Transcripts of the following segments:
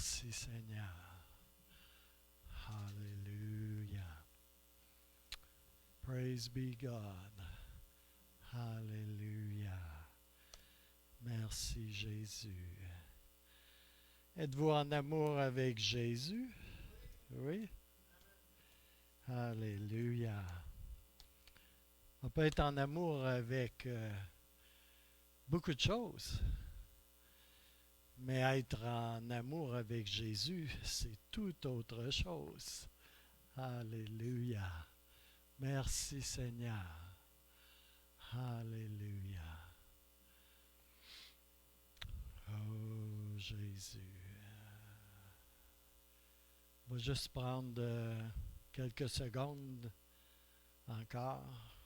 Merci Seigneur. Hallelujah. Praise be God. Hallelujah. Merci Jésus. Êtes-vous en amour avec Jésus? Oui? Alléluia. On peut être en amour avec beaucoup de choses, mais être en amour avec Jésus, c'est tout autre chose. Alléluia. Merci Seigneur. Alléluia. Oh Jésus. On va juste prendre quelques secondes encore.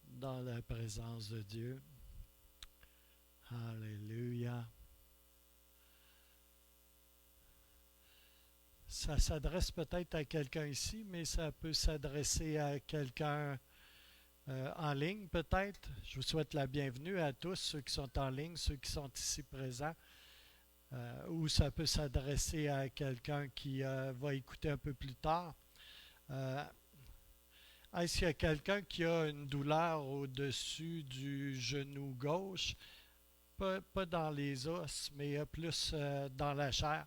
Dans la présence de Dieu. Alléluia. Ça s'adresse peut-être à quelqu'un ici, mais ça peut s'adresser à quelqu'un en ligne peut-être. Je vous souhaite la bienvenue à tous, ceux qui sont en ligne, ceux qui sont ici présents. Ou ça peut s'adresser à quelqu'un qui va écouter un peu plus tard. Est-ce qu'il y a quelqu'un qui a une douleur au-dessus du genou gauche? Pas dans les os, mais plus dans la chair,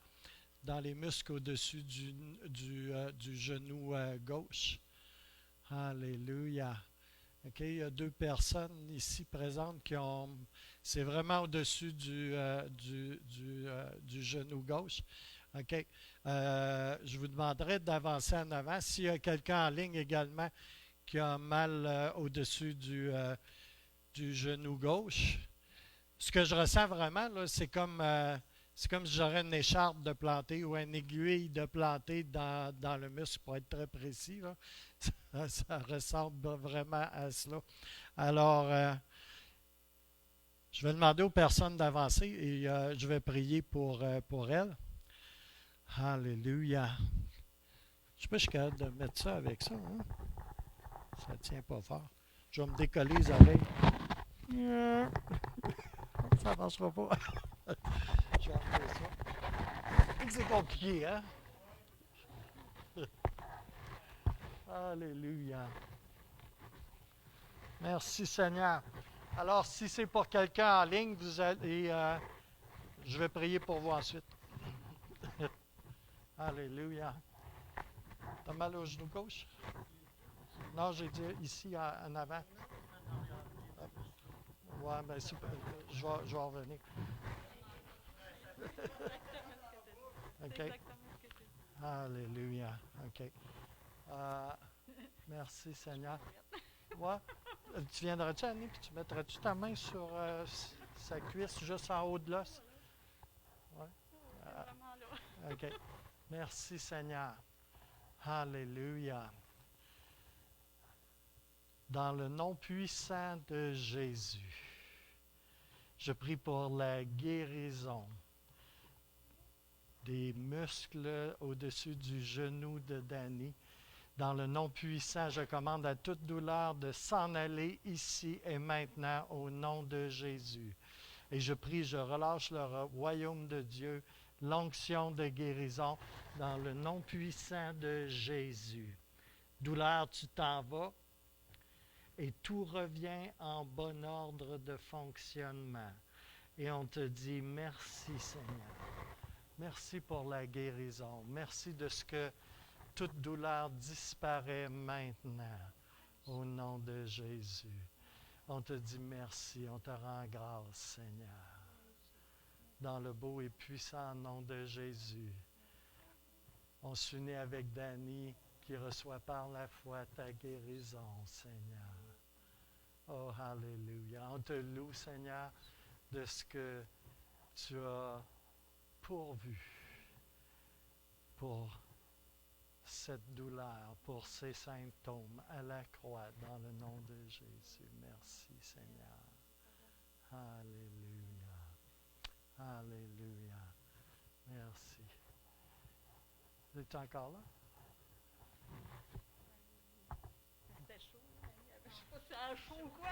dans les muscles au-dessus du genou gauche. Alléluia. OK, il y a 2 personnes ici présentes qui ont... C'est vraiment au-dessus du genou gauche. OK. Je vous demanderai d'avancer en avant. S'il y a quelqu'un en ligne également qui a mal au-dessus du genou gauche, ce que je ressens vraiment, là, c'est comme si j'aurais une écharpe de planter ou une aiguille de planter dans le muscle, pour être très précis. Là. Ça ressemble vraiment à cela. Alors, je vais demander aux personnes d'avancer et je vais prier pour elles. Alléluia. Je sais pas si je suis capable de mettre ça avec ça. Hein? Ça ne tient pas fort. Je vais me décoller les oreilles. Ça ne marchera pas. Je vais enlever ça. C'est compliqué, hein? Alléluia. Merci Seigneur. Alors, si c'est pour quelqu'un en ligne, vous allez, je vais prier pour vous ensuite. Alléluia. T'as mal au genou gauche? Non, j'ai dit ici en avant. Ouais, ben je vais revenir. OK. Alléluia. OK. Merci Seigneur. Ouais. Tu viendras-tu, Annie, puis tu mettras-tu ta main sur sa cuisse juste en haut de l'os? Ouais. OK. Merci Seigneur. Alléluia. Dans le nom puissant de Jésus, je prie pour la guérison des muscles au-dessus du genou de Danny. Dans le nom puissant, je commande à toute douleur de s'en aller ici et maintenant au nom de Jésus. Et je prie, je relâche le royaume de Dieu, l'onction de guérison, dans le nom puissant de Jésus. Douleur, tu t'en vas et tout revient en bon ordre de fonctionnement. Et on te dit merci Seigneur. Merci pour la guérison. Merci de ce que toute douleur disparaît maintenant au nom de Jésus. On te dit merci, on te rend grâce, Seigneur. Dans le beau et puissant nom de Jésus, on s'unit avec Danny qui reçoit par la foi ta guérison, Seigneur. Oh, alléluia. On te loue, Seigneur, de ce que tu as pourvu pour cette douleur, pour ces symptômes à la croix, dans le nom de Jésus. Merci, Seigneur. Alléluia. Alléluia. Merci. Vous êtes encore là? C'était chaud. Ça a chaud ou quoi?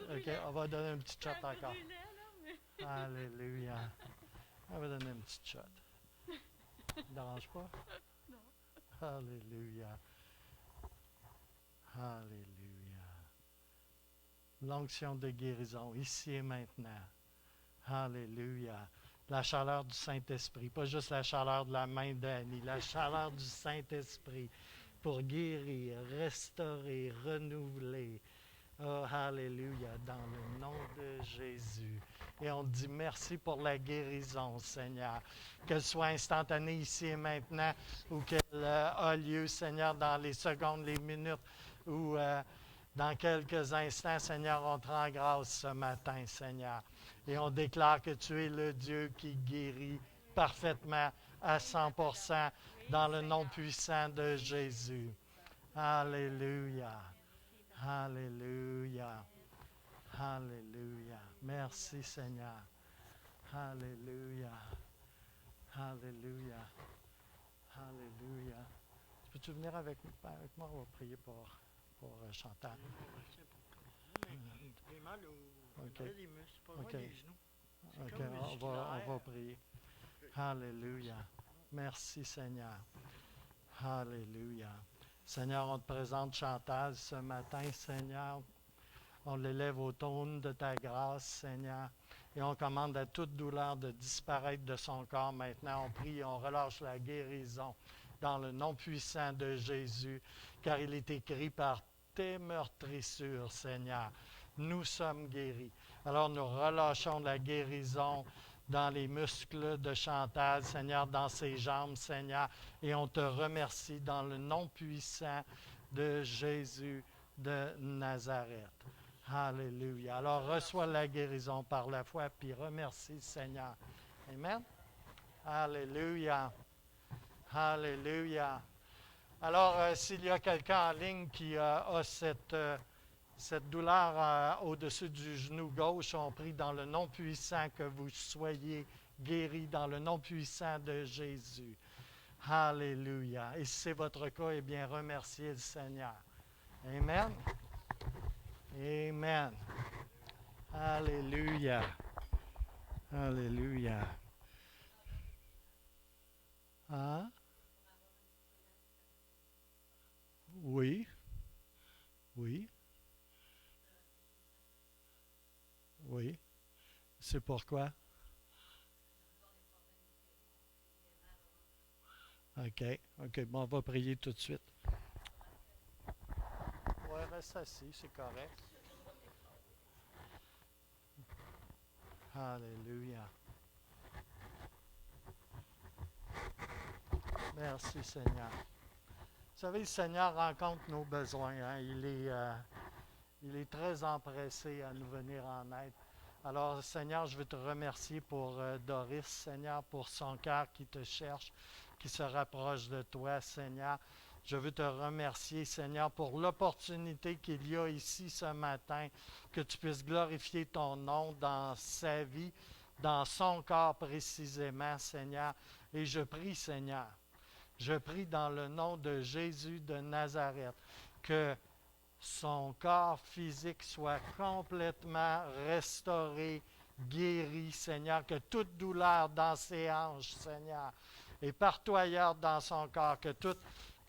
OK, on va donner un petit shot Ça encore. brûlait, là, mais... Alléluia. On va donner un petit shot. Ça ne dérange pas? Non. Alléluia. Alléluia. L'onction de guérison, ici et maintenant. Alléluia. La chaleur du Saint-Esprit, pas juste la chaleur de la main d'Annie, la chaleur du Saint-Esprit pour guérir, restaurer, renouveler. Oh, alléluia, dans le nom de Jésus. Et on te dit merci pour la guérison, Seigneur. Qu'elle soit instantanée ici et maintenant ou qu'elle a lieu, Seigneur, dans les secondes, les minutes ou dans quelques instants, Seigneur, on te rend grâce ce matin, Seigneur. Et on déclare que tu es le Dieu qui guérit parfaitement à 100% dans le nom puissant de Jésus. Alléluia. Alléluia. Alléluia. Merci Seigneur. Alléluia. Alléluia. Alléluia. Peux-tu venir avec moi? On va prier pour Chantal. J'ai mal OK. les muscles, pas OK. les genoux. OK, comme on va prier. Alléluia. Merci Seigneur. Alléluia. Seigneur, on te présente Chantal ce matin, Seigneur. On l'élève au trône de ta grâce, Seigneur. Et on commande à toute douleur de disparaître de son corps maintenant. On prie et on relâche la guérison dans le nom puissant de Jésus, car il est écrit par tes meurtrissures, Seigneur. Nous sommes guéris. Alors nous relâchons la guérison dans les muscles de Chantal, Seigneur, dans ses jambes, Seigneur. Et on te remercie dans le nom puissant de Jésus de Nazareth. Alléluia. Alors reçois la guérison par la foi, puis remercie, Seigneur. Amen. Alléluia. Alléluia. Alors, s'il y a quelqu'un en ligne qui a cette douleur au-dessus du genou gauche, on prie dans le nom puissant que vous soyez guéris dans le nom puissant de Jésus. Alléluia. Et si c'est votre cas, eh bien, remerciez le Seigneur. Amen. Amen. Alléluia. Alléluia. Hein? Oui. Oui. Oui. C'est pourquoi? OK. OK. Bon, on va prier tout de suite. Oui, reste assis, c'est correct. Alléluia. Merci, Seigneur. Vous savez, le Seigneur rencontre nos besoins. Hein? Il est très empressé à nous venir en aide. Alors, Seigneur, je veux te remercier pour Doris, Seigneur, pour son cœur qui te cherche, qui se rapproche de toi, Seigneur. Je veux te remercier, Seigneur, pour l'opportunité qu'il y a ici ce matin, que tu puisses glorifier ton nom dans sa vie, dans son corps précisément, Seigneur. Et je prie, Seigneur, je prie dans le nom de Jésus de Nazareth, que son corps physique soit complètement restauré, guéri, Seigneur, que toute douleur dans ses hanches, Seigneur, et partout ailleurs dans son corps, que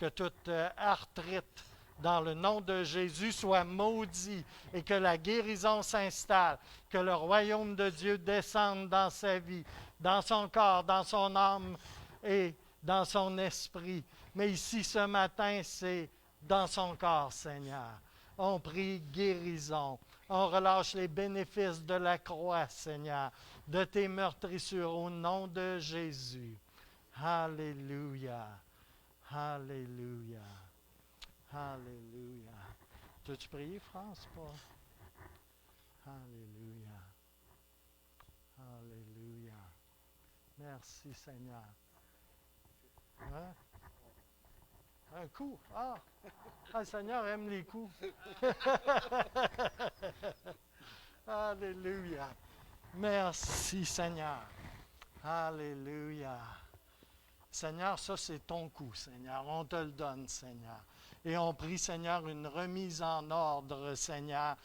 toute arthrite dans le nom de Jésus soit maudit et que la guérison s'installe, que le royaume de Dieu descende dans sa vie, dans son corps, dans son âme et dans son esprit. Mais ici ce matin, c'est dans son corps, Seigneur. On prie guérison. On relâche les bénéfices de la croix, Seigneur, de tes meurtrissures au nom de Jésus. Alléluia. Alléluia. Alléluia. T'as-tu prié, France, pas? Alléluia. Alléluia. Merci, Seigneur. Hein? Un coup. Ah, le Seigneur aime les coups. Alléluia. Merci, Seigneur. Alléluia. Seigneur, ça c'est ton coup, Seigneur. On te le donne, Seigneur. Et on prie, Seigneur, une remise en ordre, Seigneur,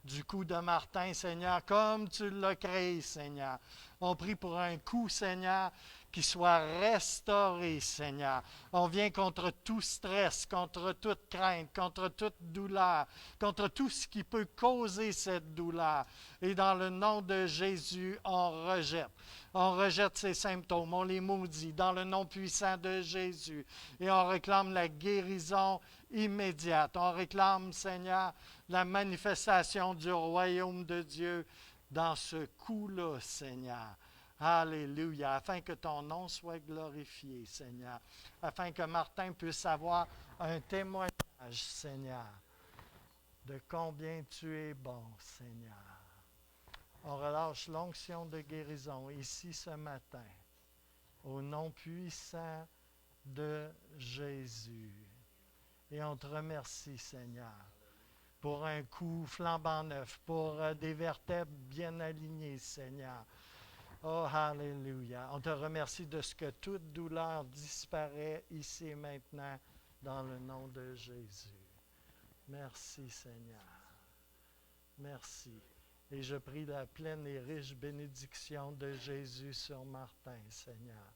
du cou de Martin, Seigneur, comme tu l'as créé, Seigneur. On prie pour un cou, Seigneur, qui soit restauré, Seigneur. On vient contre tout stress, contre toute crainte, contre toute douleur, contre tout ce qui peut causer cette douleur. Et dans le nom de Jésus, on rejette. On rejette ces symptômes, on les maudit dans le nom puissant de Jésus. Et on réclame la guérison immédiate. On réclame, Seigneur, la manifestation du royaume de Dieu dans ce coup-là, Seigneur. Alléluia, afin que ton nom soit glorifié, Seigneur, afin que Martin puisse avoir un témoignage, Seigneur, de combien tu es bon, Seigneur. On relâche l'onction de guérison ici ce matin, au nom puissant de Jésus. Et on te remercie, Seigneur, pour un coup flambant neuf, pour des vertèbres bien alignées, Seigneur. Oh, alléluia. On te remercie de ce que toute douleur disparaît ici et maintenant dans le nom de Jésus. Merci, Seigneur. Merci. Et je prie la pleine et riche bénédiction de Jésus sur Martin, Seigneur.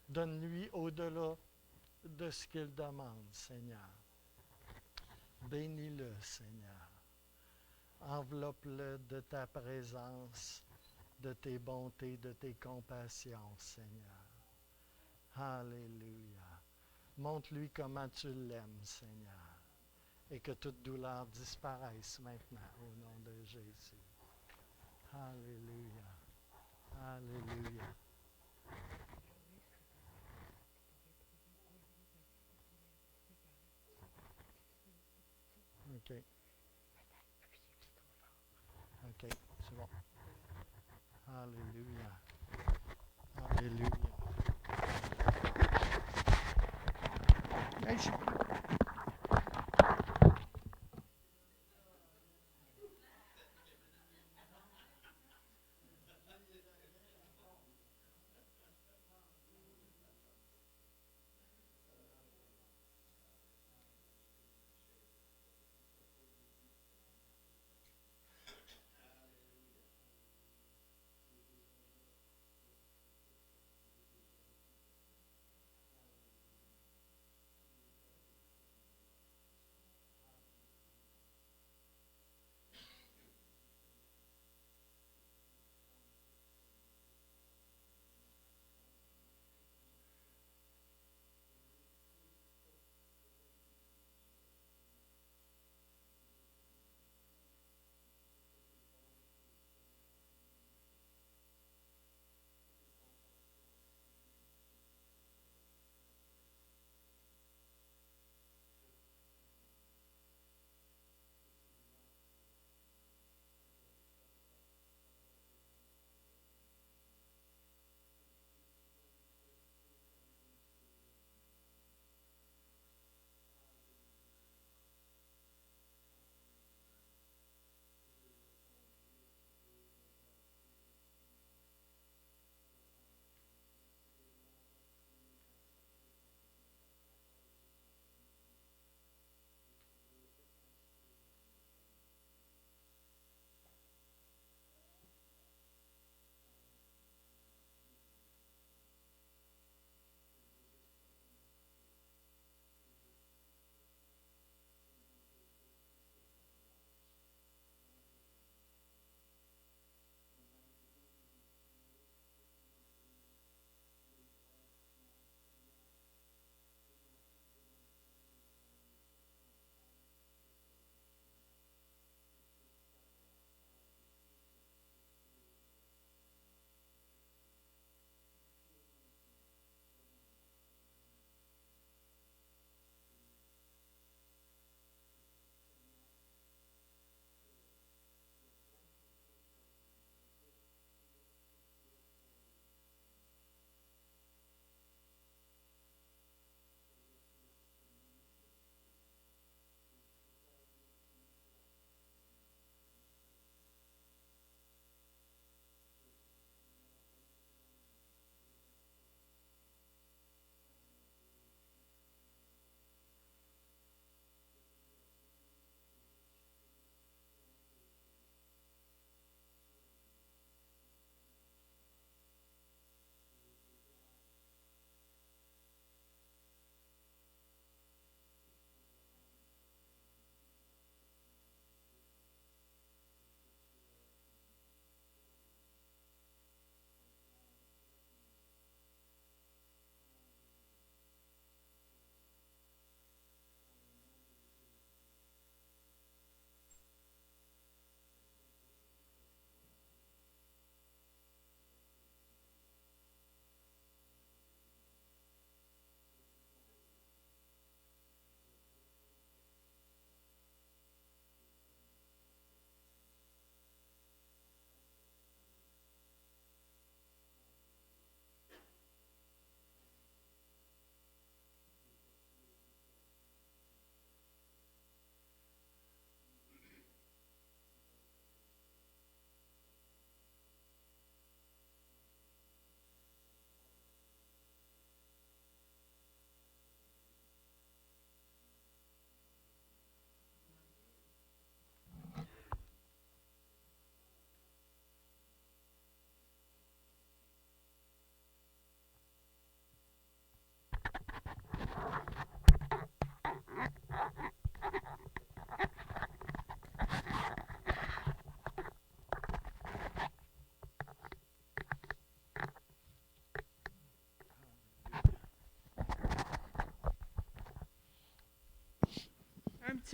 Donne-lui au-delà de ce qu'il demande, Seigneur. Bénis-le, Seigneur. Enveloppe-le de ta présence, de tes bontés, de tes compassions, Seigneur. Alléluia. Montre-lui comment tu l'aimes, Seigneur, et que toute douleur disparaisse maintenant au nom de Jésus. Alléluia. Alléluia. OK. OK, c'est bon. Alléluia. Alléluia. Hey,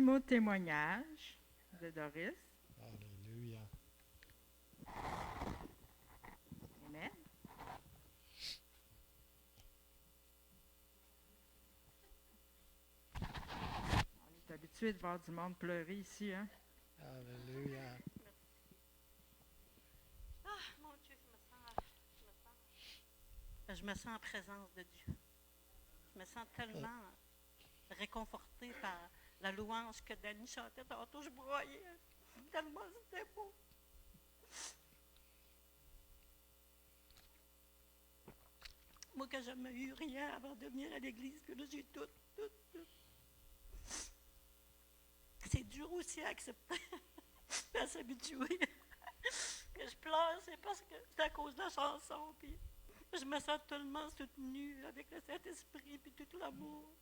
mot de témoignage de Doris. Alléluia. Amen. On est habitué de voir du monde pleurer ici, hein? Alléluia. Mon Dieu, je me sens en présence de Dieu. Je me sens tellement réconfortée par la louange que Dany chantait tantôt. Je broyais tellement c'était beau. Moi, que j'ai jamais eu rien avant de venir à l'église, puis là, j'ai tout. C'est dur aussi à accepter, à s'habituer. Que je pleure, c'est parce que c'est à cause de la chanson, puis je me sens tellement soutenue avec le Saint-Esprit, puis tout l'amour.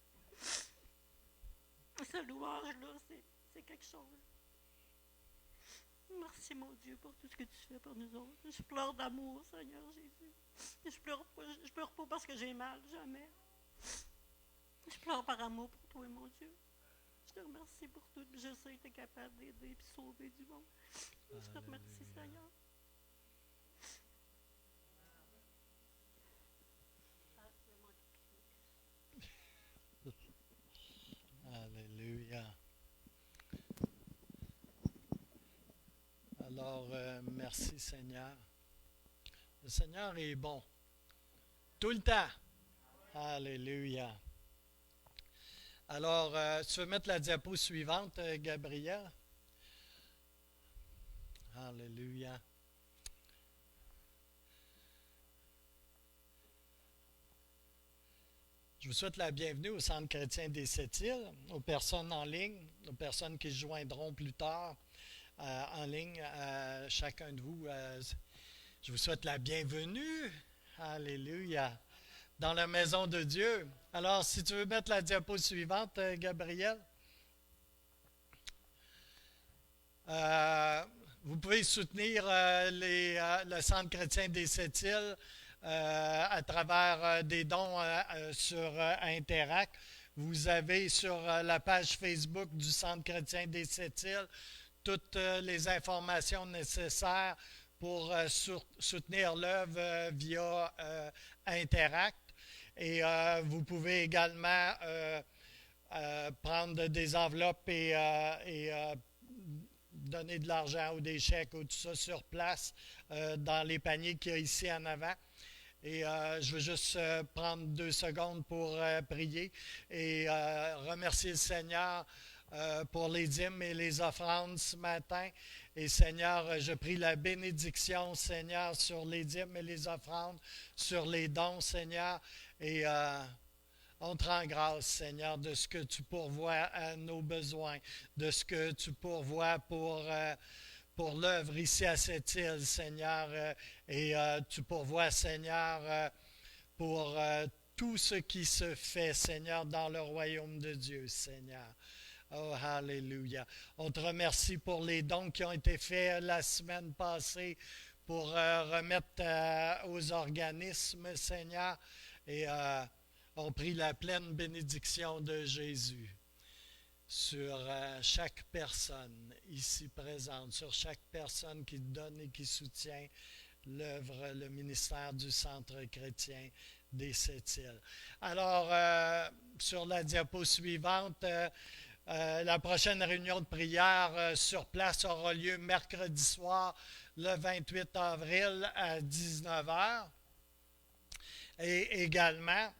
Ce louange-là, c'est quelque chose. Merci, mon Dieu, pour tout ce que tu fais pour nous autres. Je pleure d'amour, Seigneur Jésus. Je pleure pas parce que j'ai mal, jamais. Je pleure par amour pour toi, mon Dieu. Je te remercie pour tout. Je sais que tu es capable d'aider et de sauver du monde. Je te remercie, Seigneur. Alléluia. Alors, merci Seigneur. Le Seigneur est bon. Tout le temps. Alléluia. Alors, tu veux mettre la diapo suivante, Gabriel? Alléluia. Je vous souhaite la bienvenue au Centre chrétien des Sept-Îles, aux personnes en ligne, aux personnes qui se joindront plus tard en ligne, chacun de vous. Je vous souhaite la bienvenue. Alléluia. Dans la maison de Dieu. Alors, si tu veux mettre la diapo suivante, Gabriel. Vous pouvez soutenir le Centre chrétien des Sept-Îles à travers des dons sur Interact. Vous avez sur la page Facebook du Centre chrétien des Sept-Îles toutes les informations nécessaires pour soutenir l'œuvre via Interact. Et vous pouvez également prendre des enveloppes et donner de l'argent ou des chèques ou tout ça sur place dans les paniers qu'il y a ici en avant. Et je veux juste prendre 2 secondes pour prier et remercier le Seigneur pour les dîmes et les offrandes ce matin. Et Seigneur, je prie la bénédiction, Seigneur, sur les dîmes et les offrandes, sur les dons, Seigneur. Et on te rend grâce, Seigneur, de ce que tu pourvois à nos besoins, de ce que tu pourvois pour l'œuvre ici à cette île, Seigneur. Et tu pourvois, Seigneur, pour tout ce qui se fait, Seigneur, dans le royaume de Dieu, Seigneur. Oh, alléluia. On te remercie pour les dons qui ont été faits la semaine passée pour remettre aux organismes, Seigneur. Et on prie la pleine bénédiction de Jésus sur chaque personne ici présente, sur chaque personne qui donne et qui soutient l'œuvre, le ministère du Centre chrétien des Sept-Îles. Alors, sur la diapo suivante, la prochaine réunion de prière sur place aura lieu mercredi soir, le 28 avril à 19h. Et également,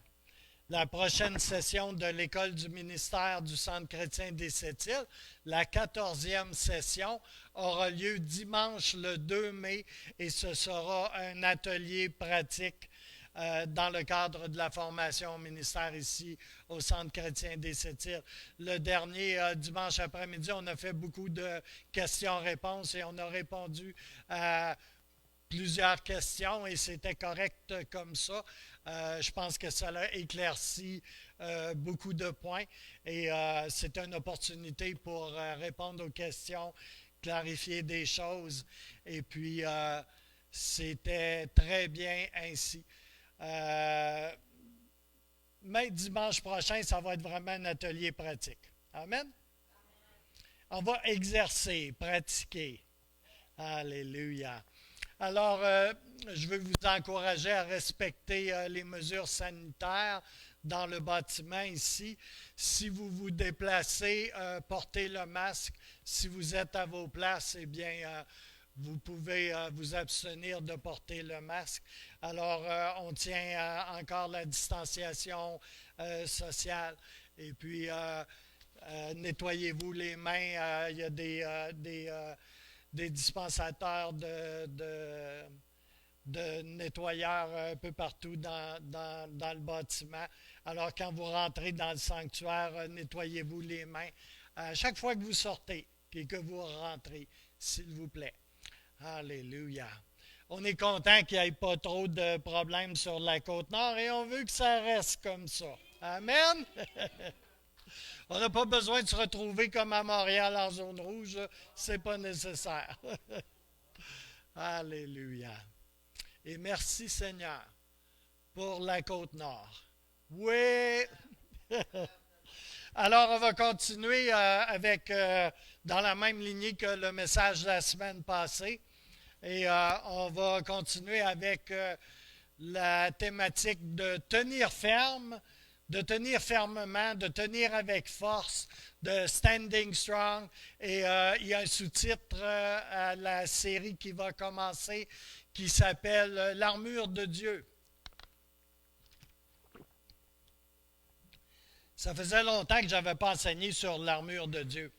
la prochaine session de l'École du ministère du Centre chrétien des Sept-Îles, la 14e session, aura lieu dimanche le 2 mai et ce sera un atelier pratique dans le cadre de la formation au ministère ici au Centre chrétien des Sept-Îles. Le dernier dimanche après-midi, on a fait beaucoup de questions-réponses et on a répondu à plusieurs questions et c'était correct comme ça. Je pense que ça a éclairci beaucoup de points et c'est une opportunité pour répondre aux questions, clarifier des choses et puis c'était très bien ainsi. Mais dimanche prochain, ça va être vraiment un atelier pratique. Amen? On va exercer, pratiquer. Alléluia. Alors, je veux vous encourager à respecter les mesures sanitaires dans le bâtiment ici. Si vous vous déplacez, portez le masque. Si vous êtes à vos places, eh bien, vous pouvez vous abstenir de porter le masque. Alors, on tient encore la distanciation sociale. Et puis, nettoyez-vous les mains. Il y a des dispensateurs de nettoyeurs un peu partout dans le bâtiment. Alors, quand vous rentrez dans le sanctuaire, nettoyez-vous les mains à chaque fois que vous sortez et que vous rentrez, s'il vous plaît. Alléluia. On est content qu'il n'y ait pas trop de problèmes sur la Côte-Nord et on veut que ça reste comme ça. Amen. On n'a pas besoin de se retrouver comme à Montréal en zone rouge. Ce n'est pas nécessaire. Alléluia. Et merci Seigneur pour la Côte-Nord. Oui. Alors, on va continuer avec, dans la même lignée que le message de la semaine passée. Et on va continuer avec la thématique de tenir ferme, de tenir fermement, de tenir avec force, de standing strong. Et il y a un sous-titre à la série qui va commencer qui s'appelle L'armure de Dieu. Ça faisait longtemps que je n'avais pas enseigné sur l'armure de Dieu.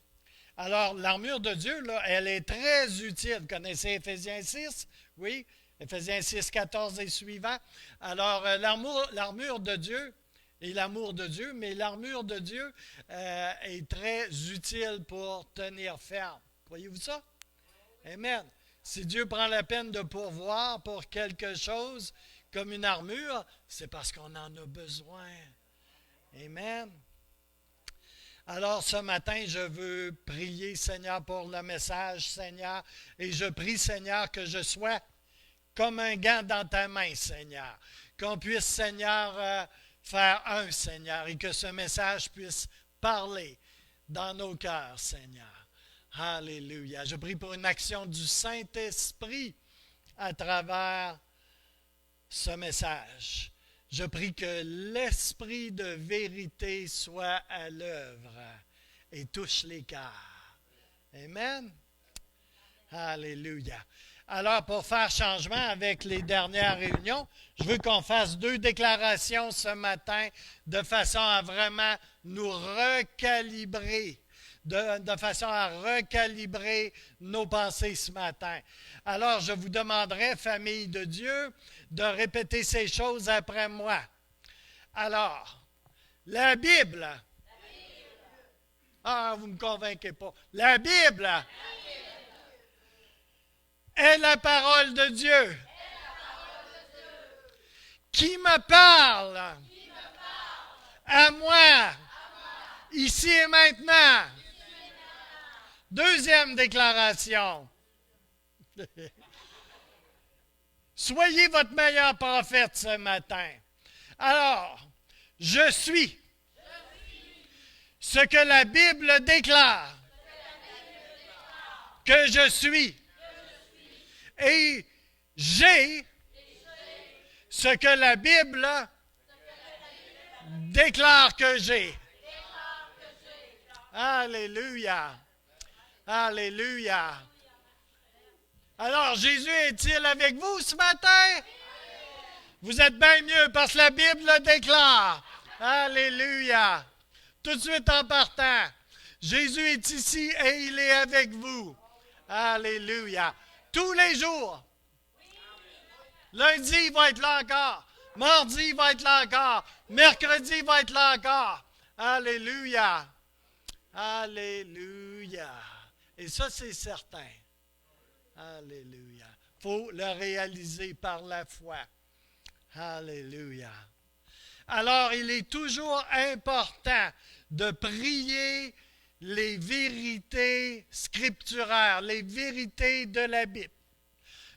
Alors, l'armure de Dieu, là, elle est très utile. Vous connaissez Éphésiens 6? Oui, Éphésiens 6, 14 et suivants. Alors, l'armure de Dieu et l'amour de Dieu, mais l'armure de Dieu est très utile pour tenir ferme. Voyez-vous ça? Amen. Si Dieu prend la peine de pourvoir pour quelque chose comme une armure, c'est parce qu'on en a besoin. Amen. Alors ce matin, je veux prier, Seigneur, pour le message, Seigneur, et je prie, Seigneur, que je sois comme un gant dans ta main, Seigneur. Qu'on puisse, Seigneur, faire un, Seigneur, et que ce message puisse parler dans nos cœurs, Seigneur. Alléluia. Je prie pour une action du Saint-Esprit à travers ce message. Je prie que l'esprit de vérité soit à l'œuvre et touche les cœurs. Amen. Alléluia. Alors, pour faire changement avec les dernières réunions, je veux qu'on fasse 2 déclarations ce matin de façon à vraiment nous recalibrer, de façon à recalibrer nos pensées ce matin. Alors, je vous demanderai, famille de Dieu, de répéter ces choses après moi. Alors, la Bible. Ah, vous ne me convainquez pas. La Bible est la parole de Dieu. Qui me parle à moi, ici et maintenant. Deuxième déclaration. Soyez votre meilleur prophète ce matin. Alors, je suis ce que la Bible déclare que je suis. Et j'ai ce que la Bible déclare que j'ai. Alléluia. Alléluia. Alors, Jésus est-il avec vous ce matin? Vous êtes bien mieux parce que la Bible le déclare. Alléluia. Tout de suite en partant, Jésus est ici et il est avec vous. Alléluia. Tous les jours. Lundi, il va être là encore. Mardi, il va être là encore. Mercredi, il va être là encore. Alléluia. Alléluia. Et ça, c'est certain. Alléluia. Il faut le réaliser par la foi. Alléluia. Alors, il est toujours important de prier les vérités scripturaires, les vérités de la Bible.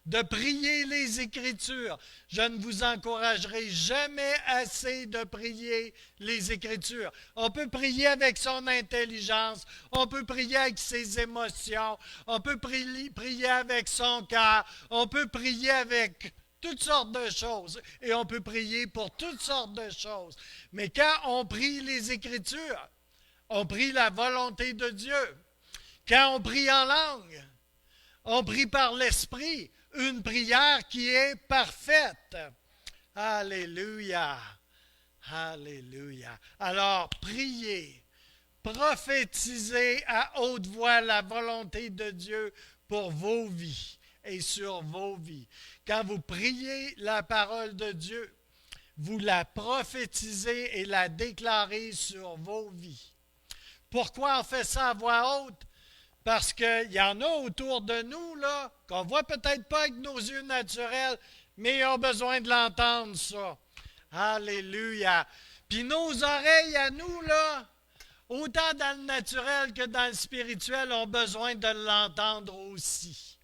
de prier les Écritures. Je ne vous encouragerai jamais assez de prier les Écritures. On peut prier avec son intelligence, on peut prier avec ses émotions, on peut prier avec son cœur, on peut prier avec toutes sortes de choses et on peut prier pour toutes sortes de choses. Mais quand on prie les Écritures, on prie la volonté de Dieu. Quand on prie en langue, on prie par l'Esprit, une prière qui est parfaite. Alléluia. Alléluia. Alors, priez, prophétisez à haute voix la volonté de Dieu pour vos vies et sur vos vies. Quand vous priez la parole de Dieu, vous la prophétisez et la déclarez sur vos vies. Pourquoi on fait ça à voix haute? Parce qu'il y en a autour de nous, là, qu'on ne voit peut-être pas avec nos yeux naturels, mais ils ont besoin de l'entendre, ça. Alléluia. Puis nos oreilles à nous, là, autant dans le naturel que dans le spirituel, ont besoin de l'entendre aussi.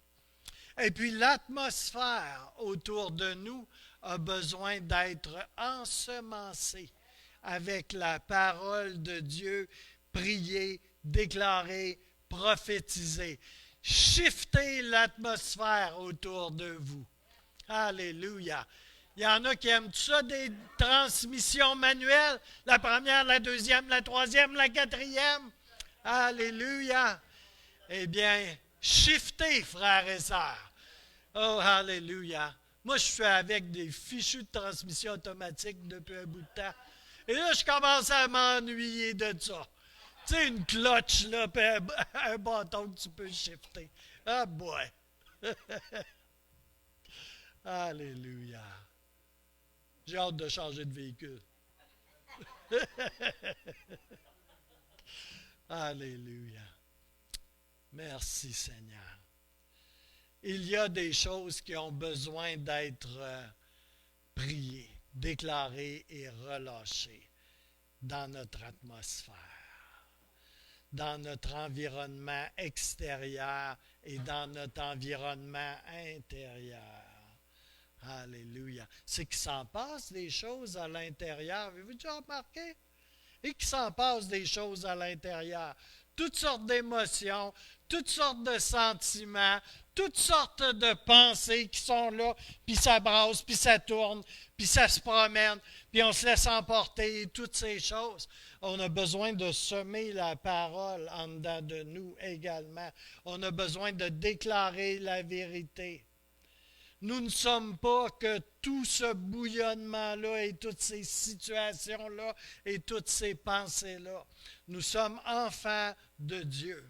Et puis l'atmosphère autour de nous a besoin d'être ensemencée avec la parole de Dieu, priée, déclarée, prophétiser, shifter l'atmosphère autour de vous. Alléluia. Il y en a qui aiment tout ça, des transmissions manuelles, la première, la deuxième, la troisième, la quatrième. Alléluia. Eh bien, shiftez, frères et sœurs. Oh, alléluia. Moi, je suis avec des fichus de transmission automatique depuis un bout de temps. Et là, je commence à m'ennuyer de ça. Tu sais, une cloche, là, puis un bâton que tu peux shifter. Ah, boy! Alléluia! J'ai hâte de changer de véhicule. Alléluia! Merci, Seigneur. Il y a des choses qui ont besoin d'être priées, déclarées et relâchées dans notre atmosphère, dans notre environnement extérieur et dans notre environnement intérieur. Alléluia. C'est qu'il s'en passe des choses à l'intérieur. Avez-vous déjà remarqué? Et qu'il s'en passe des choses à l'intérieur. Toutes sortes d'émotions, toutes sortes de sentiments, toutes sortes de pensées qui sont là, puis ça brasse, puis ça tourne, puis ça se promène, puis on se laisse emporter, et toutes ces choses. On a besoin de semer la parole en dedans de nous également. On a besoin de déclarer la vérité. Nous ne sommes pas que tout ce bouillonnement-là et toutes ces situations-là et toutes ces pensées-là. Nous sommes enfants de Dieu.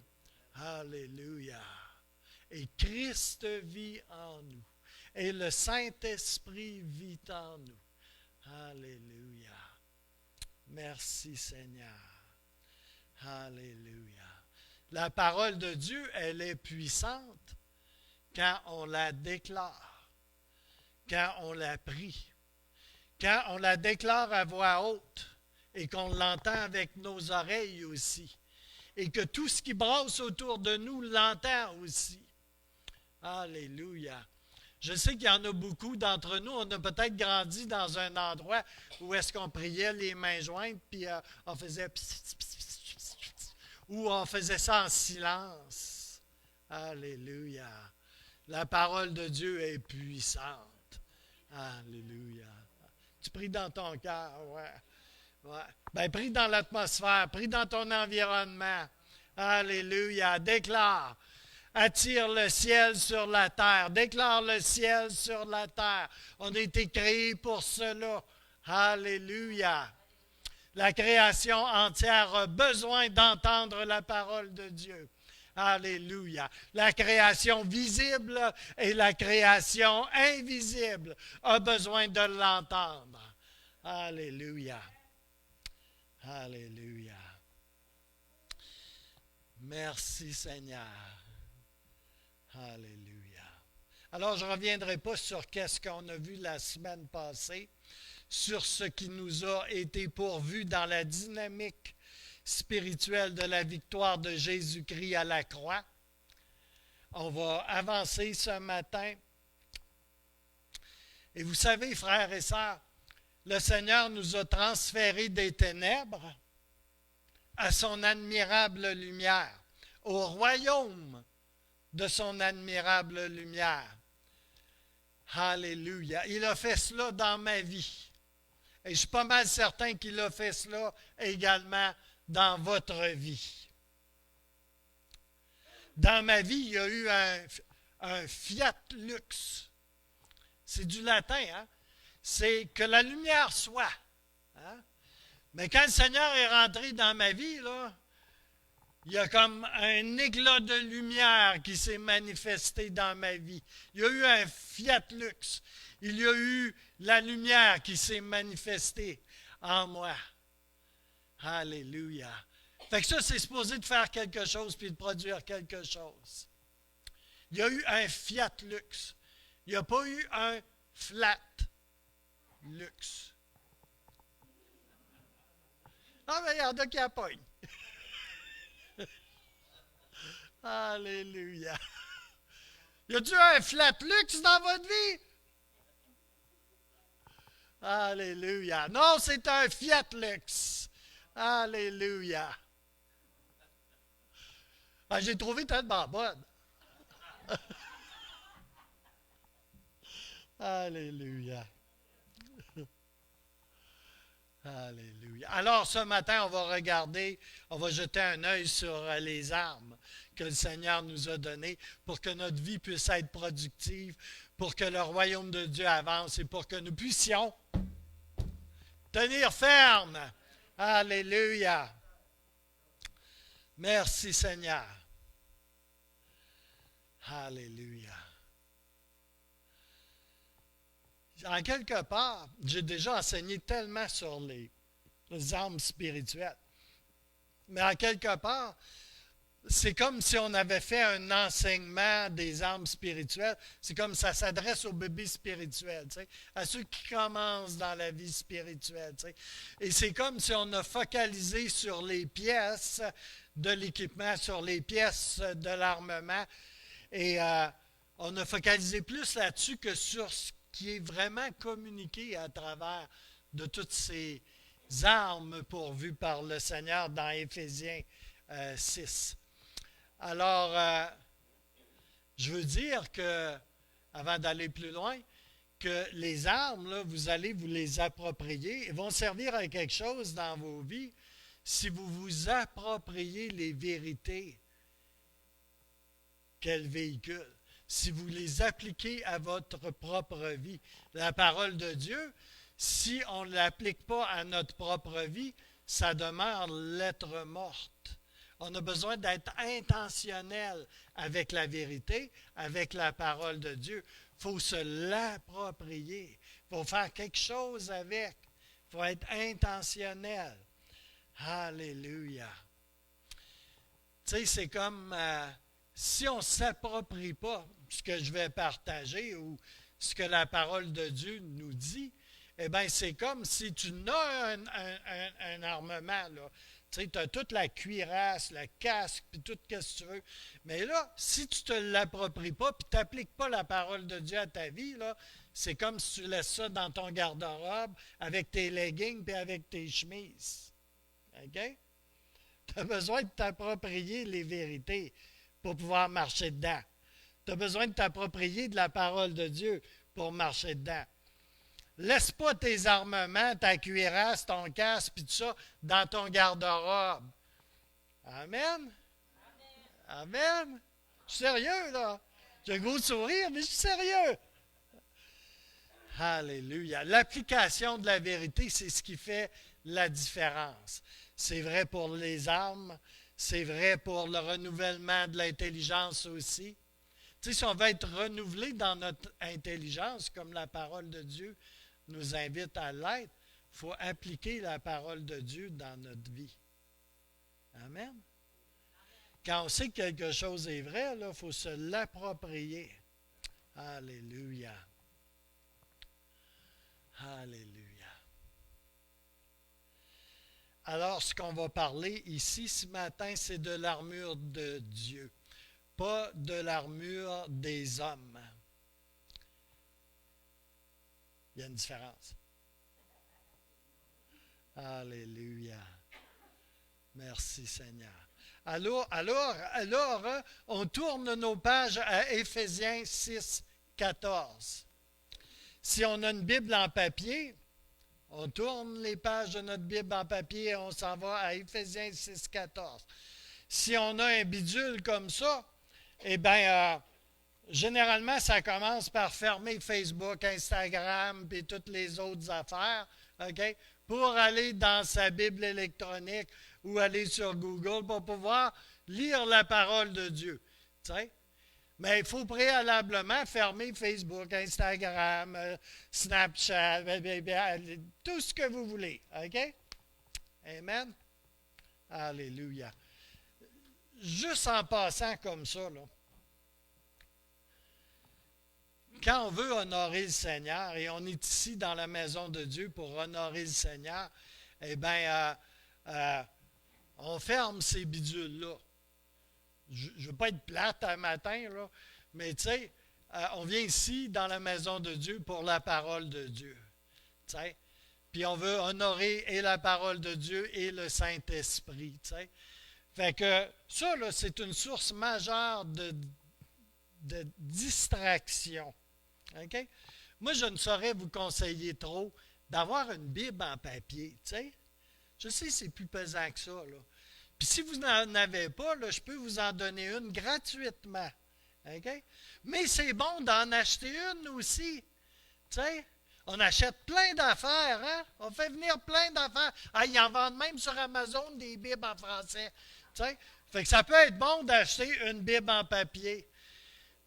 Alléluia. Et Christ vit en nous. Et le Saint-Esprit vit en nous. Alléluia. Merci Seigneur. Alléluia. La parole de Dieu, elle est puissante quand on la déclare, quand on la prie, quand on la déclare à voix haute et qu'on l'entend avec nos oreilles aussi, et que tout ce qui brasse autour de nous l'entend aussi. Alléluia. Je sais qu'il y en a beaucoup d'entre nous, on a peut-être grandi dans un endroit où est-ce qu'on priait les mains jointes, puis on faisait ou on faisait ça en silence. Alléluia. La parole de Dieu est puissante. Alléluia. Tu pries dans ton cœur, ouais. Ben, prie dans l'atmosphère, prie dans ton environnement. Alléluia. Déclare. Attire le ciel sur la terre. Déclare le ciel sur la terre. On a été créés pour cela. Alléluia. La création entière a besoin d'entendre la parole de Dieu. Alléluia. La création visible et la création invisible a besoin de l'entendre. Alléluia. Alléluia. Merci Seigneur. Alléluia. Alors, je ne reviendrai pas sur qu'est-ce qu'on a vu la semaine passée, sur ce qui nous a été pourvu dans la dynamique spirituelle de la victoire de Jésus-Christ à la croix. On va avancer ce matin Et vous savez, frères et sœurs, le Seigneur nous a transférés des ténèbres à son admirable lumière, au royaume de son admirable lumière. Alléluia. Il a fait cela dans ma vie. Et je suis pas mal certain qu'il a fait cela également dans votre vie. Dans ma vie, il y a eu un fiat lux. C'est du latin, hein? C'est que la lumière soit. Hein? Mais quand le Seigneur est rentré dans ma vie, là, il y a comme un éclat de lumière qui s'est manifesté dans ma vie. Il y a eu un fiat lux. Il y a eu la lumière qui s'est manifestée en moi. Alléluia. Fait que ça, c'est supposé de faire quelque chose puis de produire quelque chose. Il y a eu un fiat lux. Il n'y a pas eu un flat lux. Ah, mais il y en a qui appognent. Alléluia. Y a-t-il un flat lux dans votre vie? Alléluia. Non, c'est un fiat lux. Alléluia. Ah, j'ai trouvé tellement bonne. Alléluia. Alléluia. Alors, ce matin, on va jeter un œil sur les armes que le Seigneur nous a données pour que notre vie puisse être productive, pour que le royaume de Dieu avance et pour que nous puissions tenir ferme. Alléluia. Merci Seigneur. Alléluia. En quelque part, j'ai déjà enseigné tellement sur les armes spirituelles. Mais en quelque part, c'est comme si on avait fait un enseignement des armes spirituelles. C'est comme ça s'adresse aux bébés spirituels, tu sais, à ceux qui commencent dans la vie spirituelle. Tu sais. Et c'est comme si on a focalisé sur les pièces de l'équipement, sur les pièces de l'armement. Et on a focalisé plus là-dessus que sur ce qui est vraiment communiqué à travers de toutes ces armes pourvues par le Seigneur dans Éphésiens 6. Alors, je veux dire que, avant d'aller plus loin, que les armes, là, vous allez vous les approprier et vont servir à quelque chose dans vos vies si vous vous appropriez les vérités qu'elles véhiculent. Si vous les appliquez à votre propre vie. La parole de Dieu, si on ne l'applique pas à notre propre vie, ça demeure lettre morte. On a besoin d'être intentionnel avec la vérité, avec la parole de Dieu. Il faut se l'approprier. Il faut faire quelque chose avec. Il faut être intentionnel. Alléluia. Tu sais, c'est comme si on ne s'approprie pas ce que je vais partager ou ce que la parole de Dieu nous dit, eh bien, c'est comme si tu n'as un armement, là. Tu sais, tu as toute la cuirasse, le casque, puis tout ce que tu veux. Mais là, si tu ne te l'appropries pas, puis tu n'appliques pas la parole de Dieu à ta vie, là, c'est comme si tu laisses ça dans ton garde-robe avec tes leggings et avec tes chemises. OK? Tu as besoin de t'approprier les vérités pour pouvoir marcher dedans. Tu as besoin de t'approprier de la parole de Dieu pour marcher dedans. Laisse pas tes armements, ta cuirasse, ton casque, puis tout ça, dans ton garde-robe. Amen? Amen? Je suis sérieux, là. J'ai un gros sourire, mais je suis sérieux. Alléluia. L'application de la vérité, c'est ce qui fait la différence. C'est vrai pour les armes, c'est vrai pour le renouvellement de l'intelligence aussi. Tu sais, si on veut être renouvelé dans notre intelligence, comme la parole de Dieu nous invite à l'être, il faut appliquer la parole de Dieu dans notre vie. Amen. Quand on sait que quelque chose est vrai, il faut se l'approprier. Alléluia. Alléluia. Alors, ce qu'on va parler ici ce matin, c'est de l'armure de Dieu, pas de l'armure des hommes. Il y a une différence. Alléluia. Merci Seigneur. Alors, on tourne nos pages à Éphésiens 6, 14. Si on a une Bible en papier, on tourne les pages de notre Bible en papier et on s'en va à Éphésiens 6, 14. Si on a un bidule comme ça, eh bien, généralement, ça commence par fermer Facebook, Instagram et toutes les autres affaires, OK, pour aller dans sa Bible électronique ou aller sur Google pour pouvoir lire la parole de Dieu. T'sais? Mais il faut préalablement fermer Facebook, Instagram, Snapchat, tout ce que vous voulez. OK? Amen? Alléluia. Juste en passant comme ça, là, quand on veut honorer le Seigneur, et on est ici dans la maison de Dieu pour honorer le Seigneur, eh bien, on ferme ces bidules-là. Je ne veux pas être plate un matin, là, mais tu sais, on vient ici dans la maison de Dieu pour la parole de Dieu. Tu sais. Puis on veut honorer et la parole de Dieu et le Saint-Esprit. Tu sais. Fait que ça, là, c'est une source majeure de distraction. Okay? Moi, je ne saurais vous conseiller trop d'avoir une Bible en papier. Tu sais. Je sais, c'est plus pesant que ça, là. Puis si vous n'en avez pas, là, je peux vous en donner une gratuitement. Okay? Mais c'est bon d'en acheter une aussi. Tu sais, on achète plein d'affaires, hein? On fait venir plein d'affaires. Ah, ils en vendent même sur Amazon des Bibles en français. Tu sais, fait que ça peut être bon d'acheter une Bible en papier.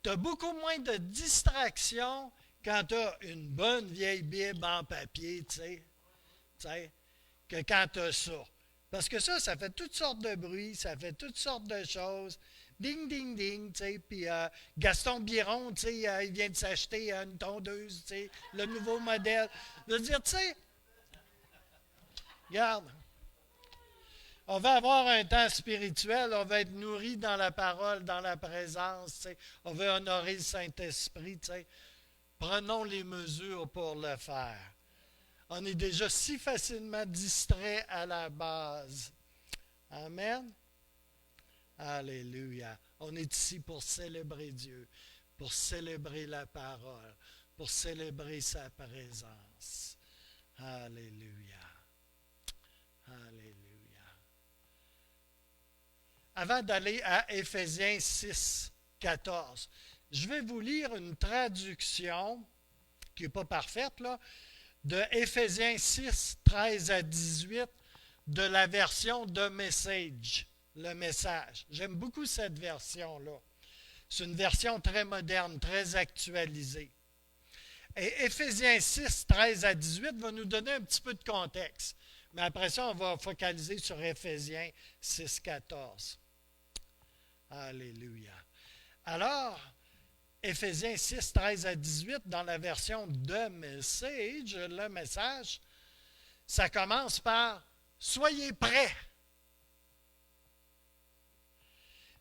Tu as beaucoup moins de distractions quand tu as une bonne vieille Bible en papier, tu sais, que quand tu as ça. Parce que ça fait toutes sortes de bruits, ça fait toutes sortes de choses. Ding, ding, ding, tu sais. Puis Gaston Biron, tu sais, il vient de s'acheter une tondeuse, tu sais, le nouveau modèle. Je veux dire, tu sais, regarde, on va avoir un temps spirituel, on va être nourri dans la parole, dans la présence, tu sais. On veut honorer le Saint-Esprit, tu sais. Prenons les mesures pour le faire. On est déjà si facilement distrait à la base. Amen. Alléluia. On est ici pour célébrer Dieu, pour célébrer la parole, pour célébrer sa présence. Alléluia. Alléluia. Avant d'aller à Éphésiens 6, 14, je vais vous lire une traduction qui n'est pas parfaite, là, de Éphésiens 6, 13 à 18, de la version de Message, le message. J'aime beaucoup cette version-là. C'est une version très moderne, très actualisée. Et Éphésiens 6, 13 à 18 va nous donner un petit peu de contexte. Mais après ça, on va focaliser sur Éphésiens 6, 14. Alléluia. Alors, Éphésiens 6, 13 à 18, dans la version de Message, le message, ça commence par « Soyez prêts ».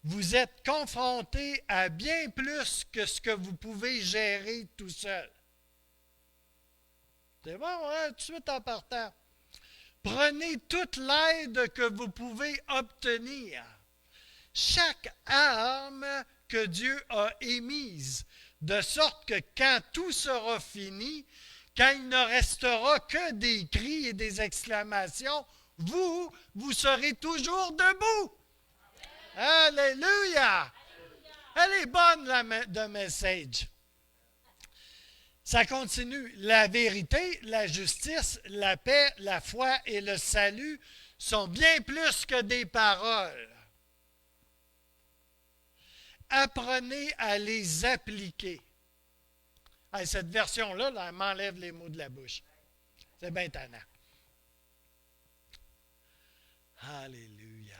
Vous êtes confrontés à bien plus que ce que vous pouvez gérer tout seul. C'est bon, hein, tout de suite en partant. Prenez toute l'aide que vous pouvez obtenir. Chaque arme que Dieu a émise, de sorte que quand tout sera fini, quand il ne restera que des cris et des exclamations, vous serez toujours debout. Alléluia! Elle est bonne, de Message. Ça continue. La vérité, la justice, la paix, la foi et le salut sont bien plus que des paroles. Apprenez à les appliquer. Ah, cette version-là, là, elle m'enlève les mots de la bouche. C'est bien tannant. Alléluia.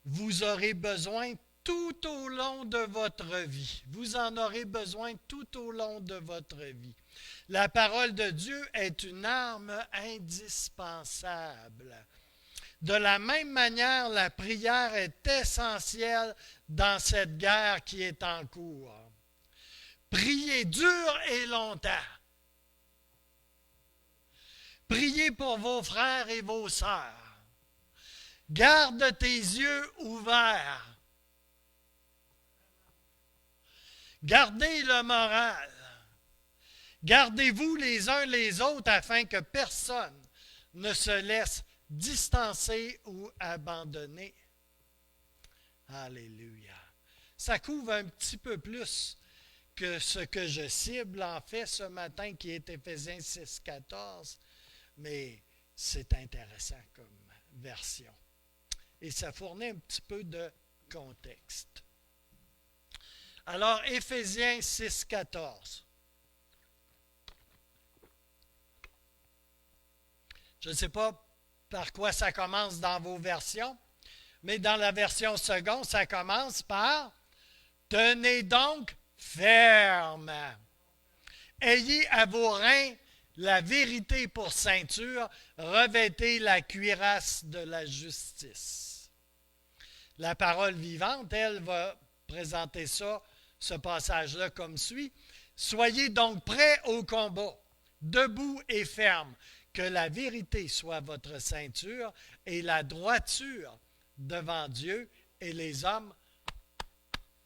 Vous aurez besoin tout au long de votre vie. Vous en aurez besoin tout au long de votre vie. La parole de Dieu est une arme indispensable. De la même manière, la prière est essentielle dans cette guerre qui est en cours. Priez dur et longtemps. Priez pour vos frères et vos sœurs. Garde tes yeux ouverts. Gardez le moral. Gardez-vous les uns les autres afin que personne ne se laisse distancer ou abandonner. Alléluia. Ça couvre un petit peu plus que ce que je cible en fait ce matin qui est Éphésiens 6, 14, mais c'est intéressant comme version. Et ça fournit un petit peu de contexte. Alors, Éphésiens 6, 14. Je ne sais pas par quoi ça commence dans vos versions, mais dans la version seconde, ça commence par « Tenez donc ferme. Ayez à vos reins la vérité pour ceinture, revêtez la cuirasse de la justice. » La parole vivante, elle, va présenter ça, ce passage-là comme suit. « Soyez donc prêts au combat, debout et ferme, que la vérité soit votre ceinture et la droiture devant Dieu et les hommes,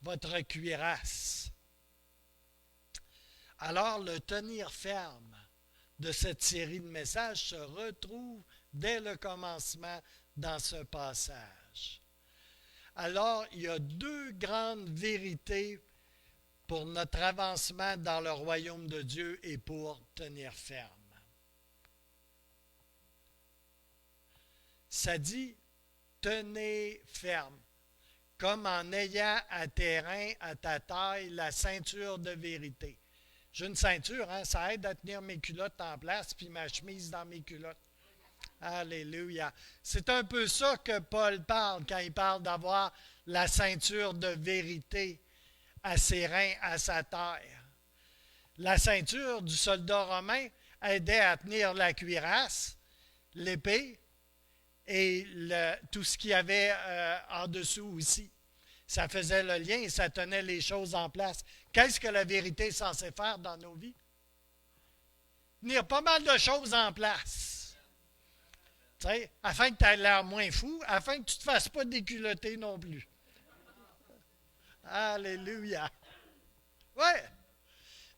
votre cuirasse. » Alors, le tenir ferme de cette série de messages se retrouve dès le commencement dans ce passage. Alors, il y a deux grandes vérités pour notre avancement dans le royaume de Dieu et pour tenir ferme. Ça dit, tenez ferme, comme en ayant à tes reins, à ta taille, la ceinture de vérité. J'ai une ceinture, hein, ça aide à tenir mes culottes en place, puis ma chemise dans mes culottes. Alléluia. C'est un peu ça que Paul parle quand il parle d'avoir la ceinture de vérité à ses reins, à sa taille. La ceinture du soldat romain aidait à tenir la cuirasse, l'épée et tout ce qu'il y avait en dessous aussi. Ça faisait le lien et ça tenait les choses en place. Qu'est-ce que la vérité est censée faire dans nos vies? Tenir pas mal de choses en place. Tu sais, afin que tu aies l'air moins fou, afin que tu ne te fasses pas déculotter non plus. Alléluia. Ouais.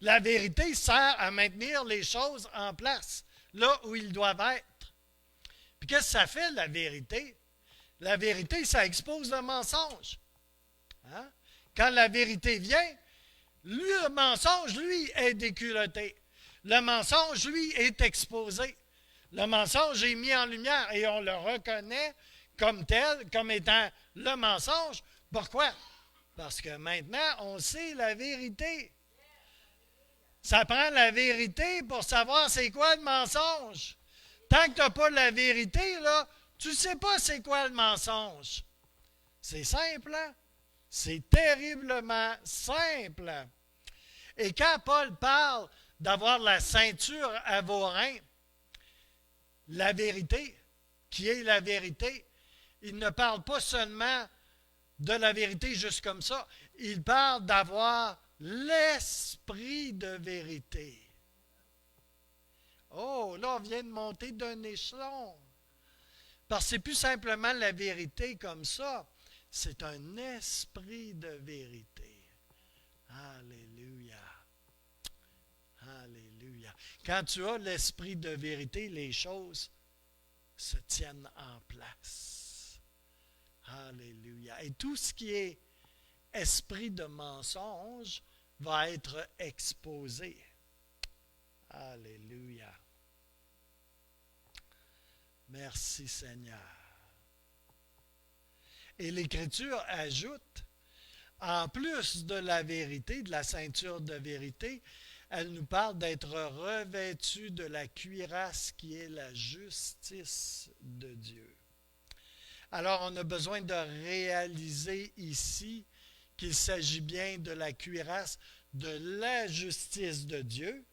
La vérité sert à maintenir les choses en place, là où ils doivent être. Puis qu'est-ce que ça fait, la vérité? La vérité, ça expose le mensonge. Hein? Quand la vérité vient, le mensonge, lui, est déculotté. Le mensonge, lui, est exposé. Le mensonge est mis en lumière et on le reconnaît comme tel, comme étant le mensonge. Pourquoi? Parce que maintenant, on sait la vérité. Ça prend la vérité pour savoir c'est quoi le mensonge. Tant que tu n'as pas la vérité, là, tu ne sais pas c'est quoi le mensonge. C'est simple, hein? C'est terriblement simple. Et quand Paul parle d'avoir la ceinture à vos reins, la vérité, qui est la vérité, il ne parle pas seulement de la vérité juste comme ça, il parle d'avoir l'esprit de vérité. Oh, là, on vient de monter d'un échelon. Parce que c'est plus simplement la vérité comme ça, c'est un esprit de vérité. Alléluia. Alléluia. Quand tu as l'esprit de vérité, les choses se tiennent en place. Alléluia. Et tout ce qui est esprit de mensonge va être exposé. Alléluia. Merci Seigneur. Et l'Écriture ajoute, en plus de la vérité, de la ceinture de vérité, elle nous parle d'être revêtu de la cuirasse qui est la justice de Dieu. Alors, on a besoin de réaliser ici qu'il s'agit bien de la cuirasse de la justice de Dieu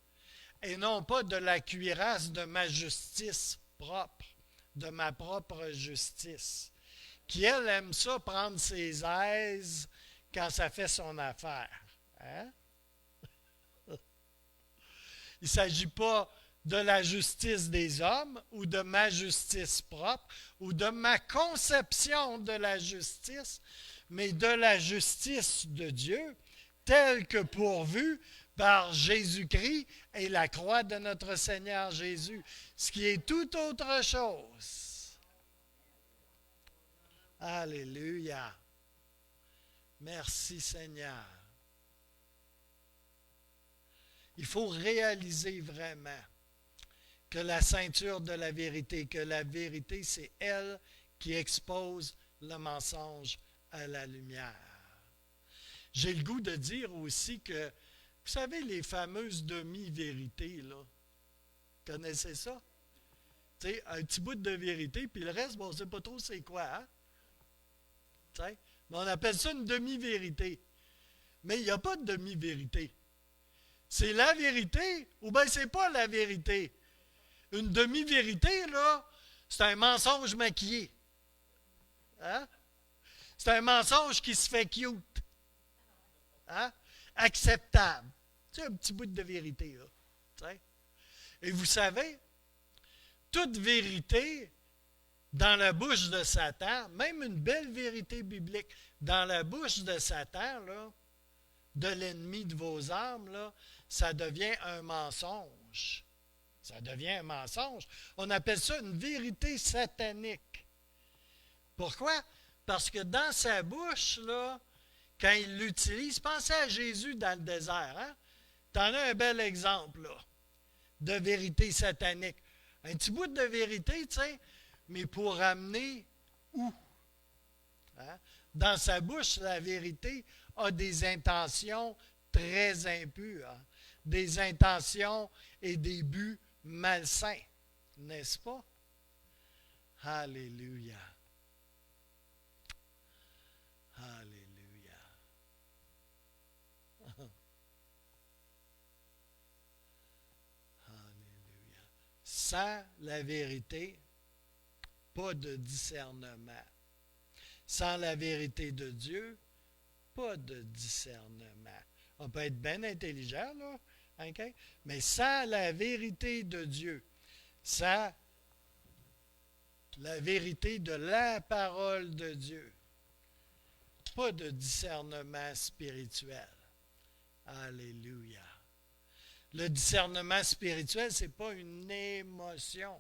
et non pas de la cuirasse de ma justice propre, de ma propre justice, qui, elle, aime ça prendre ses aises quand ça fait son affaire. Hein? Il ne s'agit pas de la justice des hommes ou de ma justice propre ou de ma conception de la justice, mais de la justice de Dieu telle que pourvue par Jésus-Christ et la croix de notre Seigneur Jésus, ce qui est tout autre chose. Alléluia. Merci Seigneur. Il faut réaliser vraiment que la ceinture de la vérité, que la vérité, c'est elle qui expose le mensonge à la lumière. J'ai le goût de dire aussi que, vous savez, les fameuses demi-vérités, là, connaissez ça? Tu sais, un petit bout de vérité, puis le reste, bon, on ne sait pas trop c'est quoi, hein? Tu sais, mais on appelle ça une demi-vérité. Mais il n'y a pas de demi-vérité. C'est la vérité ou bien c'est pas la vérité. Une demi-vérité, là, c'est un mensonge maquillé. Hein? C'est un mensonge qui se fait cute. Hein? Acceptable. C'est un petit bout de vérité, là. T'sais? Et vous savez, toute vérité dans la bouche de Satan, même une belle vérité biblique, dans la bouche de Satan, là, de l'ennemi de vos âmes, là, ça devient un mensonge. Ça devient un mensonge. On appelle ça une vérité satanique. Pourquoi? Parce que dans sa bouche, là, quand il l'utilise, pensez à Jésus dans le désert. Hein? Tu en as un bel exemple là, de vérité satanique. Un petit bout de vérité, tu sais, mais pour amener où? Hein? Dans sa bouche, la vérité a des intentions très impures, hein? Des intentions et des buts malsains, n'est-ce pas? Alléluia. Alléluia. Alléluia. Sans la vérité, pas de discernement. Sans la vérité de Dieu, pas de discernement. On peut être bien intelligent, là, okay? Mais sans la vérité de Dieu, sans la vérité de la parole de Dieu, pas de discernement spirituel. Alléluia. Le discernement spirituel, ce n'est pas une émotion.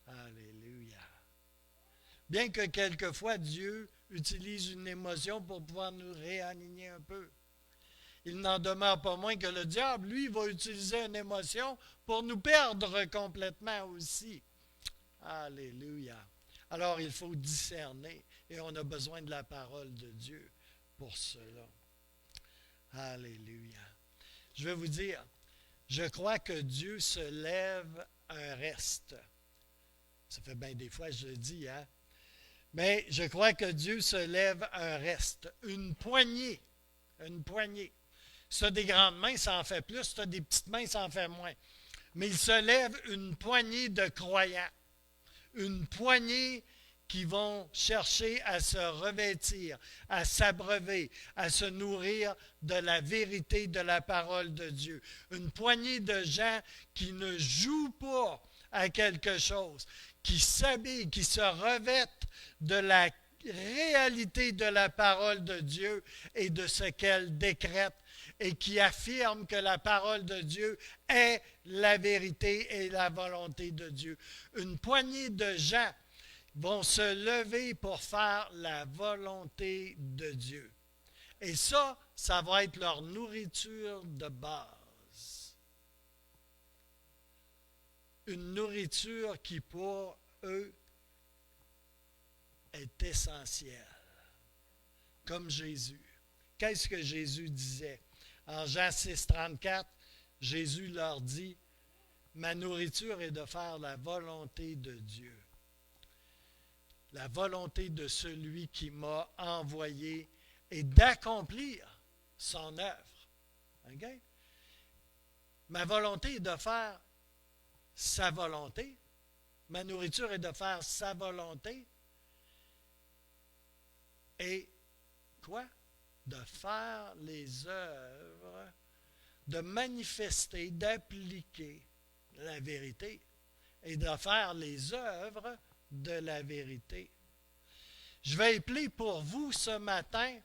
Alléluia. Bien que quelquefois Dieu utilise une émotion pour pouvoir nous réaligner un peu, il n'en demeure pas moins que le diable, lui, va utiliser une émotion pour nous perdre complètement aussi. Alléluia. Alors, il faut discerner et on a besoin de la parole de Dieu pour cela. Alléluia. Je vais vous dire, je crois que Dieu se lève un reste. Ça fait bien des fois que je le dis, hein? Mais je crois que Dieu se lève un reste, une poignée. Une poignée. Si tu as des grandes mains, ça en fait plus. Si tu as des petites mains, ça en fait moins. Mais il se lève une poignée de croyants. Une poignée qui vont chercher à se revêtir, à s'abreuver, à se nourrir de la vérité de la parole de Dieu. Une poignée de gens qui ne jouent pas à quelque chose, qui s'habillent, qui se revêtent de la réalité de la parole de Dieu et de ce qu'elle décrète et qui affirment que la parole de Dieu est la vérité et la volonté de Dieu. Une poignée de gens vont se lever pour faire la volonté de Dieu. Et ça va être leur nourriture de base. Une nourriture qui, pour eux, est essentielle. Comme Jésus. Qu'est-ce que Jésus disait? En Jean 6, 34, Jésus leur dit, « Ma nourriture est de faire la volonté de Dieu. » La volonté de celui qui m'a envoyé et d'accomplir son œuvre. Okay? Ma volonté est de faire sa volonté. Ma nourriture est de faire sa volonté. Et quoi? De faire les œuvres, de manifester, d'appliquer la vérité et de faire les œuvres de la vérité. Je vais épeler pour vous ce matin,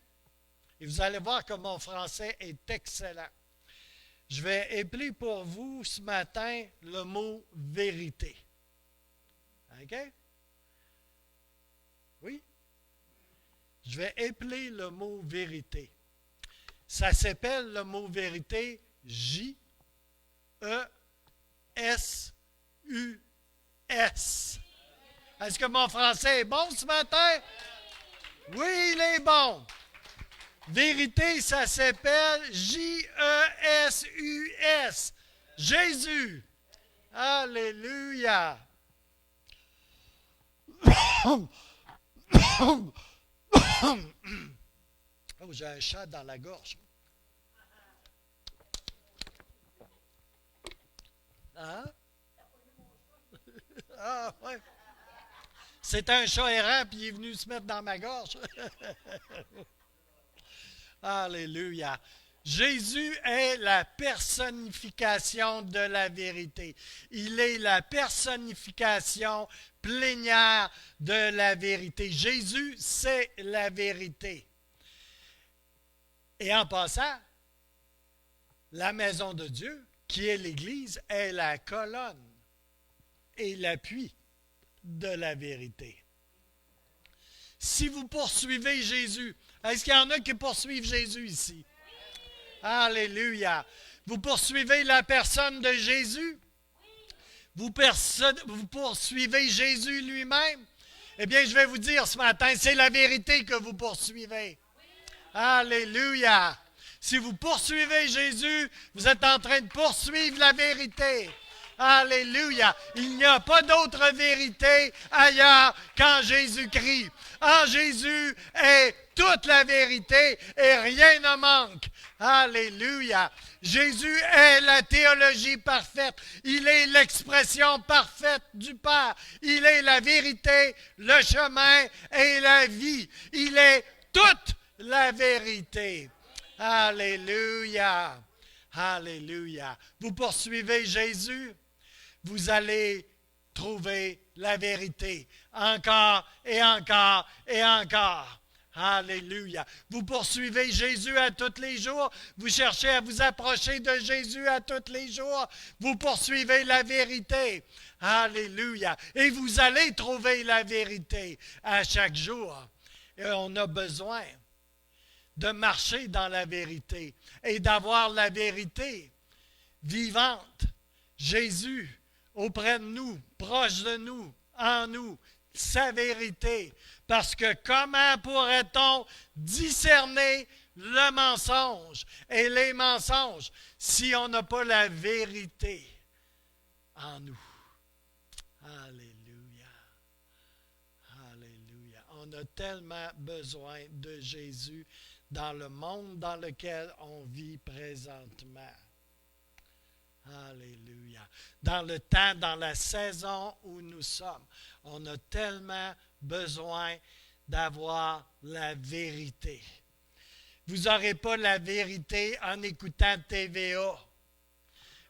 et vous allez voir que mon français est excellent. Je vais épeler pour vous ce matin le mot vérité. OK? Oui? Je vais épeler le mot vérité. Ça s'appelle le mot vérité J-E-S-U-S. Est-ce que mon français est bon ce matin? Oui, il est bon. Vérité, ça s'appelle J-E-S-U-S. Jésus. Alléluia. Oh, j'ai un chat dans la gorge. Hein? Ah, ouais. C'est un chat errant, puis il est venu se mettre dans ma gorge. Alléluia. Jésus est la personnification de la vérité. Il est la personnification plénière de la vérité. Jésus, c'est la vérité. Et en passant, la maison de Dieu, qui est l'Église, est la colonne et l'appui de la vérité. Si vous poursuivez Jésus, est-ce qu'il y en a qui poursuivent Jésus ici? Alléluia. Vous poursuivez la personne de Jésus? Vous poursuivez Jésus lui-même? Eh bien, je vais vous dire ce matin, c'est la vérité que vous poursuivez. Alléluia. Si vous poursuivez Jésus, vous êtes en train de poursuivre la vérité. Alléluia. Il n'y a pas d'autre vérité ailleurs qu'en Jésus-Christ. En Jésus est toute la vérité et rien ne manque. Alléluia. Jésus est la théologie parfaite. Il est l'expression parfaite du Père. Il est la vérité, le chemin et la vie. Il est toute la vérité. Alléluia. Alléluia. Vous poursuivez Jésus, vous allez trouver la vérité encore et encore et encore. Alléluia. Vous poursuivez Jésus à tous les jours, vous cherchez à vous approcher de Jésus à tous les jours, vous poursuivez la vérité. Alléluia. Et vous allez trouver la vérité à chaque jour. Et on a besoin de marcher dans la vérité et d'avoir la vérité vivante. Jésus auprès de nous, proche de nous, en nous, sa vérité. Parce que comment pourrait-on discerner le mensonge et les mensonges si on n'a pas la vérité en nous? Alléluia. Alléluia. On a tellement besoin de Jésus dans le monde dans lequel on vit présentement. Alléluia. Dans le temps, dans la saison où nous sommes, on a tellement besoin d'avoir la vérité. Vous n'aurez pas la vérité en écoutant TVA.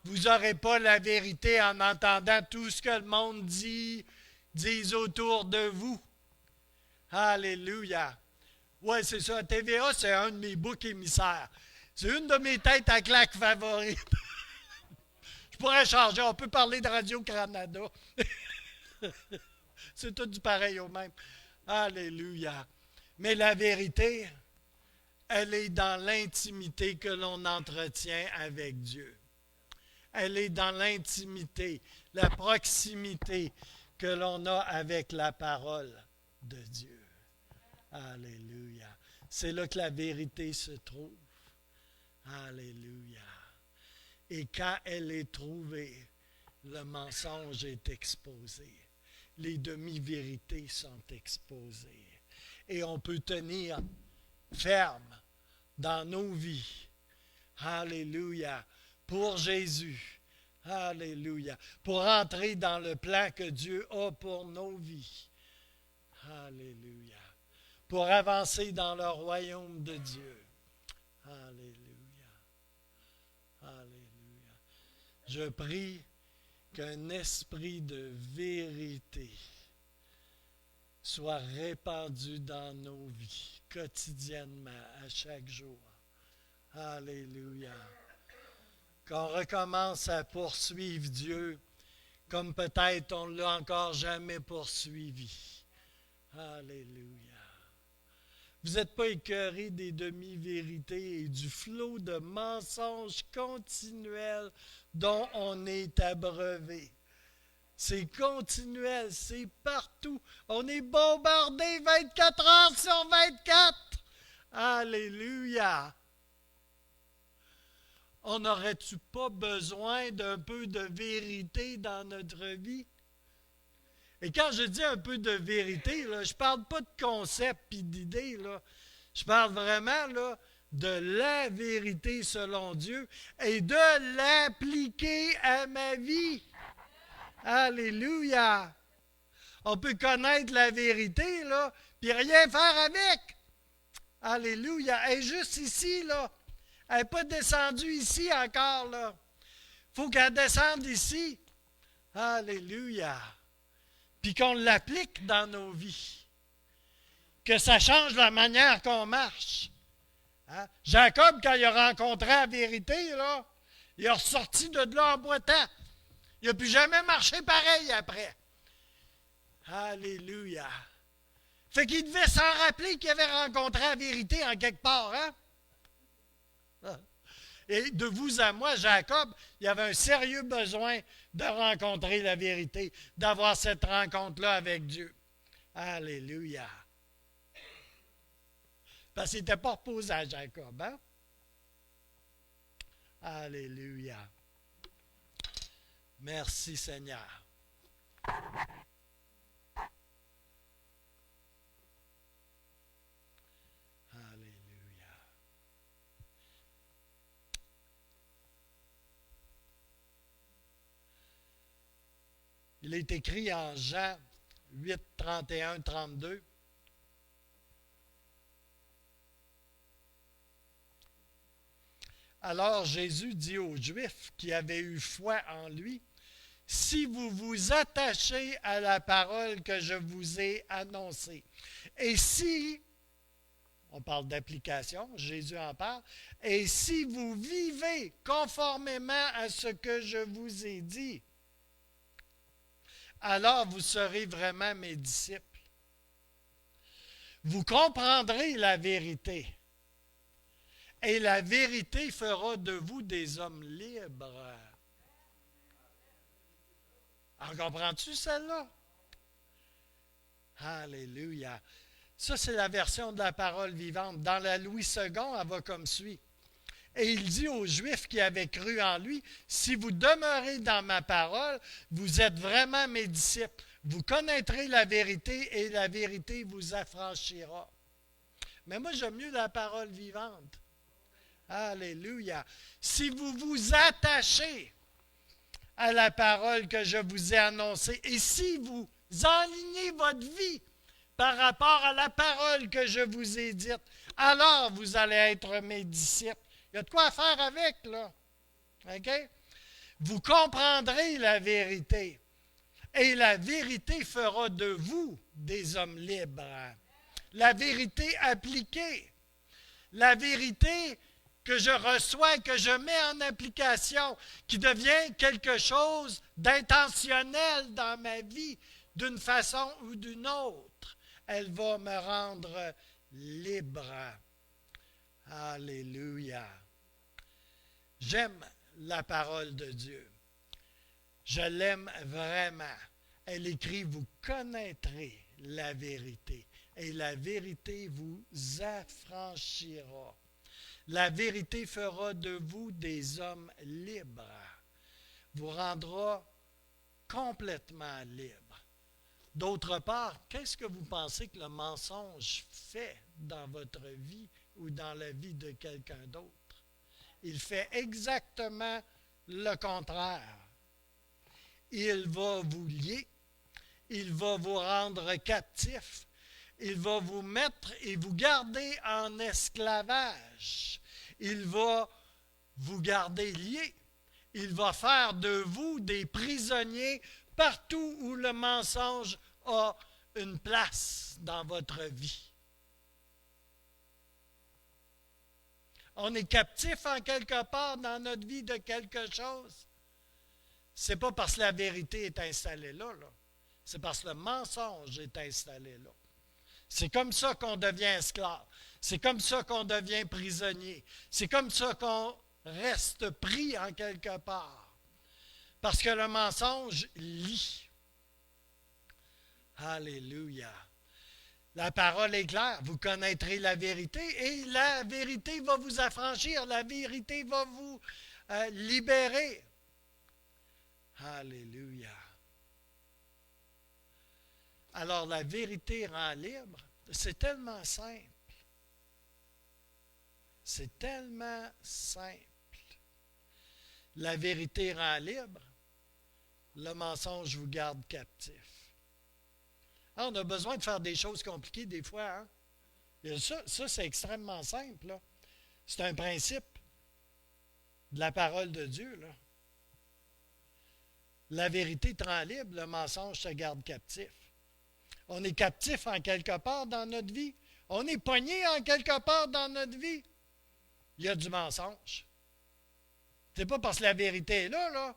Vous n'aurez pas la vérité en entendant tout ce que le monde dit autour de vous. Alléluia. Oui, c'est ça. TVA, c'est un de mes boucs émissaires. C'est une de mes têtes à claque favorites. Je pourrais changer. On peut parler de Radio-Canada. C'est tout du pareil au même. Alléluia. Mais la vérité, elle est dans l'intimité que l'on entretient avec Dieu. Elle est dans l'intimité, la proximité que l'on a avec la parole de Dieu. Alléluia. C'est là que la vérité se trouve. Alléluia. Et quand elle est trouvée, le mensonge est exposé. Les demi-vérités sont exposées. Et on peut tenir ferme dans nos vies. Alléluia. Pour Jésus. Alléluia. Pour entrer dans le plan que Dieu a pour nos vies. Alléluia. Pour avancer dans le royaume de Dieu. Alléluia. Alléluia. Je prie qu'un esprit de vérité soit répandu dans nos vies quotidiennement, à chaque jour. Alléluia. Qu'on recommence à poursuivre Dieu comme peut-être on ne l'a encore jamais poursuivi. Alléluia. Vous n'êtes pas écœurés des demi-vérités et du flot de mensonges continuels dont on est abreuvé. C'est continuel, c'est partout. On est bombardé 24 heures sur 24. Alléluia. On n'aurait-tu pas besoin d'un peu de vérité dans notre vie? Et quand je dis un peu de vérité, là, je ne parle pas de concepts et d'idées. Là. Je parle vraiment là, de la vérité selon Dieu et de l'appliquer à ma vie. Alléluia! On peut connaître la vérité, là, puis rien faire avec. Alléluia! Elle est juste ici, là. Elle n'est pas descendue ici encore, là. Il faut qu'elle descende ici. Alléluia! Puis qu'on l'applique dans nos vies. Que ça change la manière qu'on marche. Hein? Jacob, quand il a rencontré la vérité, là, il est ressorti de là en boitant. Il n'a plus jamais marché pareil après. Alléluia. Fait qu'il devait s'en rappeler qu'il avait rencontré la vérité en quelque part. Hein? Et de vous à moi, Jacob, il avait un sérieux besoin de rencontrer la vérité, d'avoir cette rencontre-là avec Dieu. Alléluia. Parce qu'il n'était pas reposé à Jacob. Hein? Alléluia. Merci Seigneur. Alléluia. Il est écrit en Jean 8, 31, 32. Alors Jésus dit aux Juifs qui avaient eu foi en lui, « Si vous vous attachez à la parole que je vous ai annoncée, et si, on parle d'application, Jésus en parle, et si vous vivez conformément à ce que je vous ai dit, alors vous serez vraiment mes disciples. Vous comprendrez la vérité. Et la vérité fera de vous des hommes libres. » En comprends-tu celle-là? Alléluia. Ça, c'est la version de la parole vivante. Dans la Louis II, elle va comme suit. Et il dit aux Juifs qui avaient cru en lui, « Si vous demeurez dans ma parole, vous êtes vraiment mes disciples. Vous connaîtrez la vérité et la vérité vous affranchira. » Mais moi, j'aime mieux la parole vivante. Alléluia. Si vous vous attachez à la parole que je vous ai annoncée et si vous enlignez votre vie par rapport à la parole que je vous ai dite, alors vous allez être mes disciples. Il y a de quoi faire avec, là. OK? Vous comprendrez la vérité et la vérité fera de vous des hommes libres. La vérité appliquée. La vérité que je reçois, que je mets en application, qui devient quelque chose d'intentionnel dans ma vie, d'une façon ou d'une autre. Elle va me rendre libre. Alléluia. J'aime la parole de Dieu. Je l'aime vraiment. Elle écrit, vous connaîtrez la vérité et la vérité vous affranchira. La vérité fera de vous des hommes libres, vous rendra complètement libres. D'autre part, qu'est-ce que vous pensez que le mensonge fait dans votre vie ou dans la vie de quelqu'un d'autre? Il fait exactement le contraire. Il va vous lier, il va vous rendre captif, il va vous mettre et vous garder en esclavage. Il va vous garder lié. il va faire de vous des prisonniers partout où le mensonge a une place dans votre vie. On est captif en quelque part dans notre vie de quelque chose. C'est pas parce que la vérité est installée là. C'est parce que le mensonge est installé là. C'est comme ça qu'on devient esclave. C'est comme ça qu'on devient prisonnier. C'est comme ça qu'on reste pris en quelque part. Parce que le mensonge lie. Alléluia. La parole est claire. Vous connaîtrez la vérité et la vérité va vous affranchir. La vérité va vous libérer. Alléluia. Alors, la vérité rend libre. C'est tellement simple. C'est tellement simple. La vérité rend libre. Le mensonge vous garde captif. Ah, on a besoin de faire des choses compliquées des fois. Hein? Et ça c'est extrêmement simple. Là. C'est un principe de la parole de Dieu. Là. La vérité te rend libre, le mensonge te garde captif. On est captif en quelque part dans notre vie. On est pogné en quelque part dans notre vie. Il y a du mensonge. C'est pas parce que la vérité est là.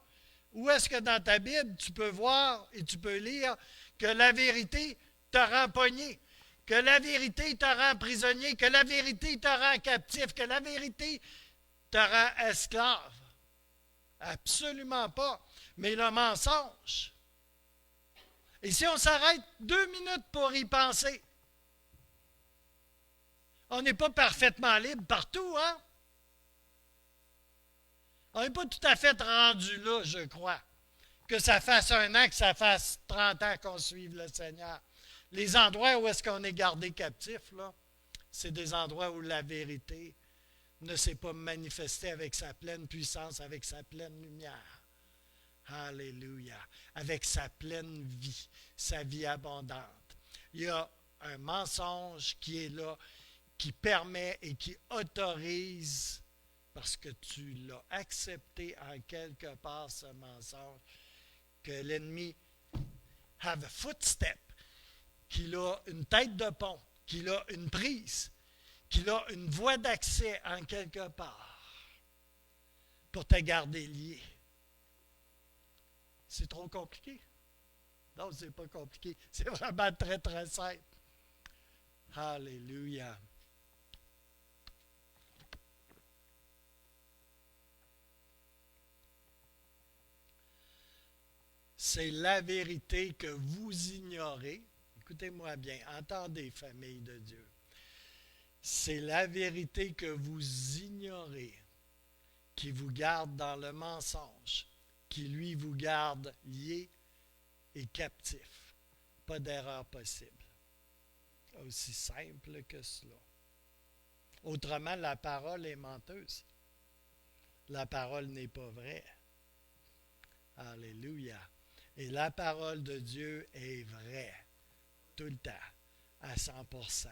Où est-ce que dans ta Bible, tu peux voir et tu peux lire que la vérité te rend pogné, que la vérité te rend prisonnier, que la vérité te rend captif, que la vérité te rend esclave? Absolument pas. Mais le mensonge. Et si on s'arrête 2 minutes pour y penser, on n'est pas parfaitement libre partout, hein? On n'est pas tout à fait rendu là, je crois. Que ça fasse 1 an, que ça fasse 30 ans qu'on suive le Seigneur. Les endroits où est-ce qu'on est gardé captif, là, c'est des endroits où la vérité ne s'est pas manifestée avec sa pleine puissance, avec sa pleine lumière. Alléluia. Avec sa pleine vie, sa vie abondante. Il y a un mensonge qui est là, qui permet et qui autorise, parce que tu l'as accepté en quelque part, ce mensonge, que l'ennemi have a footstep, qu'il a une tête de pont, qu'il a une prise, qu'il a une voie d'accès en quelque part pour te garder lié. C'est trop compliqué? Non, c'est pas compliqué. C'est vraiment très, très simple. Alléluia. C'est la vérité que vous ignorez. Écoutez-moi bien, entendez, famille de Dieu. C'est la vérité que vous ignorez qui vous garde dans le mensonge, qui lui vous garde lié et captif. Pas d'erreur possible. Aussi simple que cela. Autrement, la parole est menteuse. La parole n'est pas vraie. Alléluia. Et la parole de Dieu est vraie, tout le temps, à 100%.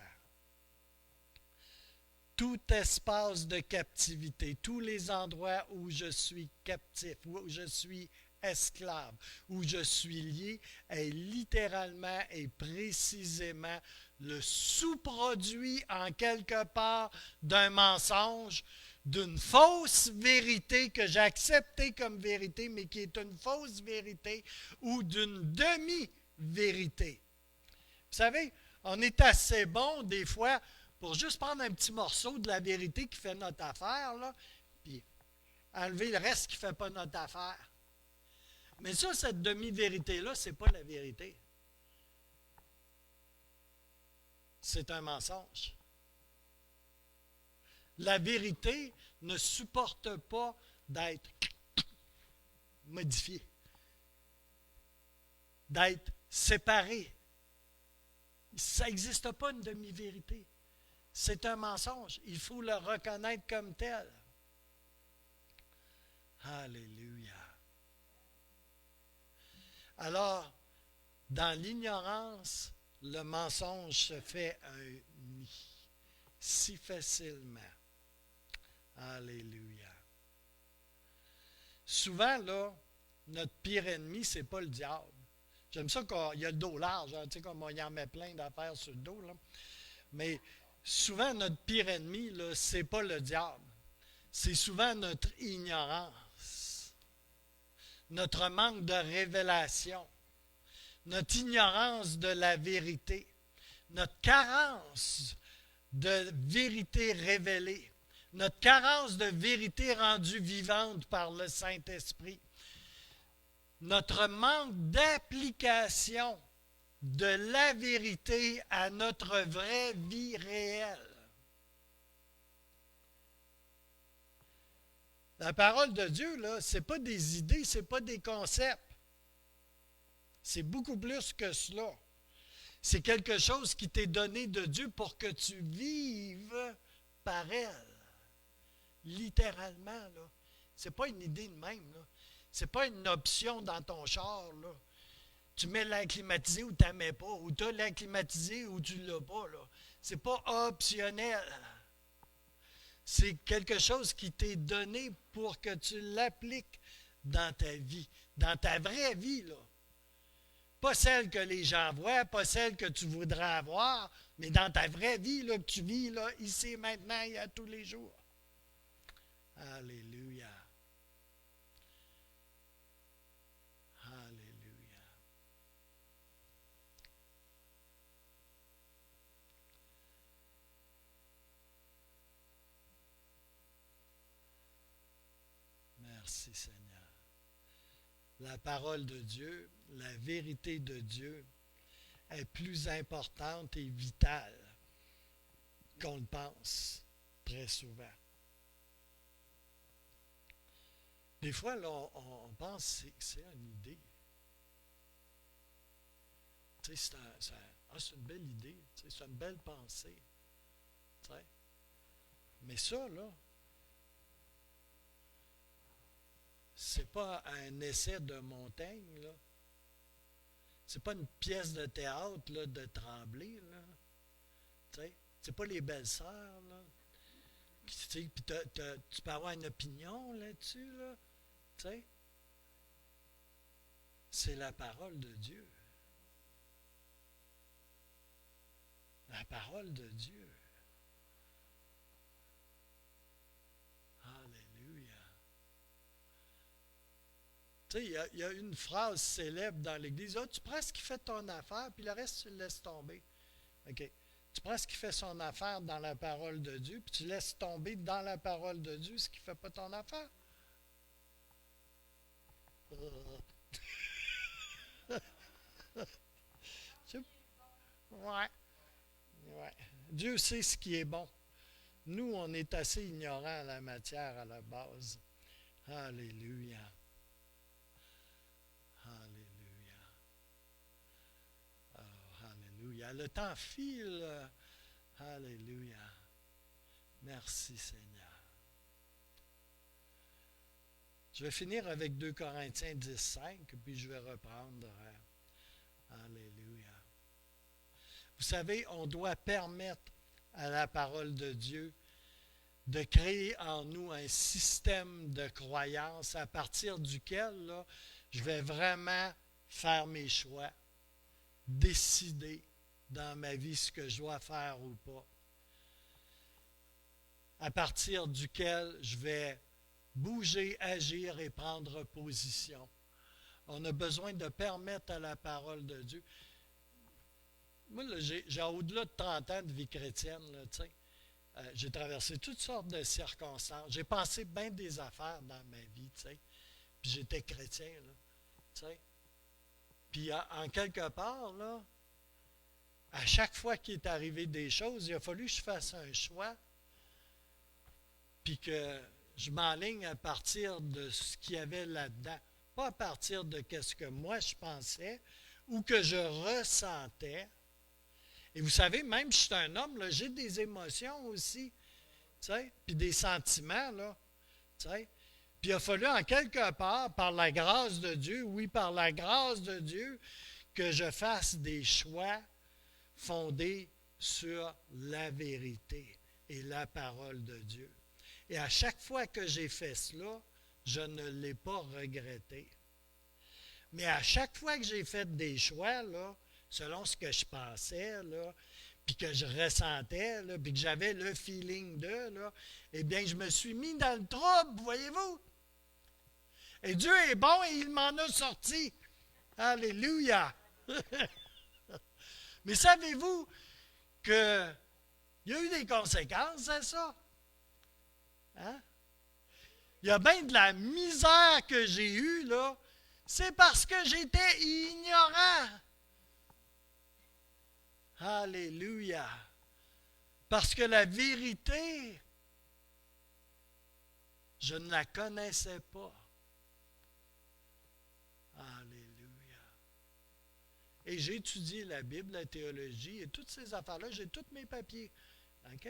Tout espace de captivité, tous les endroits où je suis captif, où je suis esclave, où je suis lié, est littéralement et précisément le sous-produit en quelque part d'un mensonge, d'une fausse vérité que j'ai acceptée comme vérité, mais qui est une fausse vérité, ou d'une demi-vérité. Vous savez, on est assez bon des fois pour juste prendre un petit morceau de la vérité qui fait notre affaire, là, puis enlever le reste qui ne fait pas notre affaire. Mais ça, cette demi-vérité-là, ce n'est pas la vérité. C'est un mensonge. La vérité ne supporte pas d'être modifiée, d'être séparée. Ça n'existe pas une demi-vérité. C'est un mensonge. Il faut le reconnaître comme tel. Alléluia. Alors, dans l'ignorance, le mensonge se fait un nid si facilement. Alléluia. souvent, là, notre pire ennemi, c'est pas le diable. J'aime ça qu'il y a le dos large, hein, tu sais, comme on y en met plein d'affaires sur le dos, là. Mais souvent, notre pire ennemi, là, c'est pas le diable. C'est souvent notre ignorance, notre manque de révélation, notre ignorance de la vérité, notre carence de vérité révélée, notre carence de vérité rendue vivante par le Saint-Esprit, notre manque d'application de la vérité à notre vraie vie réelle. La parole de Dieu, là, ce n'est pas des idées, ce n'est pas des concepts. C'est beaucoup plus que cela. C'est quelque chose qui t'est donné de Dieu pour que tu vives par elle. Littéralement, là. Ce n'est pas une idée de même, là. Ce n'est pas une option dans ton char, là. Tu mets l'air climatisé ou tu ne la mets pas, ou tu as l'air climatisé ou tu ne l'as pas, là. Ce n'est pas optionnel. C'est quelque chose qui t'est donné pour que tu l'appliques dans ta vie, dans ta vraie vie, là. Pas celle que les gens voient, pas celle que tu voudrais avoir, mais dans ta vraie vie, là, que tu vis là, ici, maintenant et à tous les jours. Alléluia. Alléluia. Merci Seigneur. La parole de Dieu, la vérité de Dieu est plus importante et vitale qu'on le pense très souvent. Des fois, là, on pense que c'est une idée. Tu sais, c'est une belle idée, tu sais, c'est une belle pensée. Tu sais. Mais ça, là, c'est pas un essai de Montaigne, là. C'est pas une pièce de théâtre là, de Tremblay, là. Tu sais, c'est pas les belles-sœurs, là. Tu sais, puis tu peux avoir une opinion là-dessus, là. Tu sais, c'est la parole de Dieu. La parole de Dieu. Alléluia. Tu sais, il y a une phrase célèbre dans l'Église. Ah, tu prends ce qui fait ton affaire, puis le reste, tu le laisses tomber. OK. Tu prends ce qui fait son affaire dans la parole de Dieu, puis tu laisses tomber dans la parole de Dieu ce qui ne fait pas ton affaire. Ouais. Ouais. Dieu sait ce qui est bon. Nous, on est assez ignorants à la matière à la base. Alléluia. Alléluia. Oh, alléluia. Le temps file. Alléluia. Merci Seigneur. Je vais finir avec 2 Corinthiens 10:5, puis je vais reprendre. Alléluia. Vous savez, on doit permettre à la parole de Dieu de créer en nous un système de croyance à partir duquel là, je vais vraiment faire mes choix, décider dans ma vie ce que je dois faire ou pas, à partir duquel je vais bouger, agir et prendre position. On a besoin de permettre à la parole de Dieu. Moi, là, j'ai au-delà de 30 ans de vie chrétienne, là, j'ai traversé toutes sortes de circonstances. J'ai passé bien des affaires dans ma vie, puis j'étais chrétien, là, puis en quelque part, là, à chaque fois qu'il est arrivé des choses, il a fallu que je fasse un choix, puis que je m'enligne à partir de ce qu'il y avait là-dedans, pas à partir de ce que moi je pensais ou que je ressentais. Et vous savez, même si je suis un homme, là, j'ai des émotions aussi, puis des sentiments, là, puis il a fallu en quelque part, par la grâce de Dieu, oui, par la grâce de Dieu, que je fasse des choix fondés sur la vérité et la parole de Dieu. Et à chaque fois que j'ai fait cela, je ne l'ai pas regretté. Mais à chaque fois que j'ai fait des choix, là, selon ce que je pensais, là, puis que je ressentais, là, puis que j'avais le feeling de, là, eh bien, je me suis mis dans le trouble, voyez-vous. Et Dieu est bon et il m'en a sorti. Alléluia. Mais savez-vous qu'il y a eu des conséquences à ça? Hein? Il y a bien de la misère que j'ai eue, là. C'est parce que j'étais ignorant. Alléluia. Parce que la vérité, je ne la connaissais pas. Alléluia. Et j'ai étudié la Bible, la théologie et toutes ces affaires-là. J'ai tous mes papiers. OK?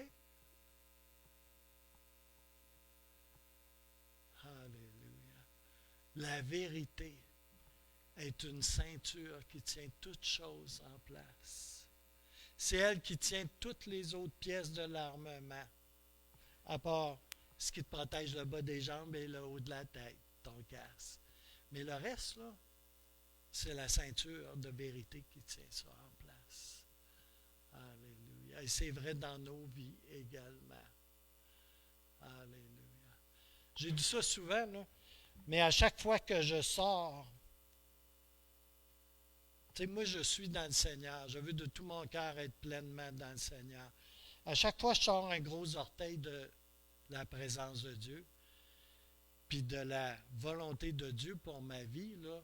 Alléluia. La vérité est une ceinture qui tient toutes choses en place. C'est elle qui tient toutes les autres pièces de l'armement, à part ce qui te protège le bas des jambes et le haut de la tête, ton casque. Mais le reste, là, c'est la ceinture de vérité qui tient ça en place. Alléluia. Et c'est vrai dans nos vies également. Alléluia. J'ai dit ça souvent, là, mais à chaque fois que je sors, tu sais, moi, je suis dans le Seigneur. Je veux de tout mon cœur être pleinement dans le Seigneur. À chaque fois, je sors un gros orteil de la présence de Dieu, puis de la volonté de Dieu pour ma vie, là,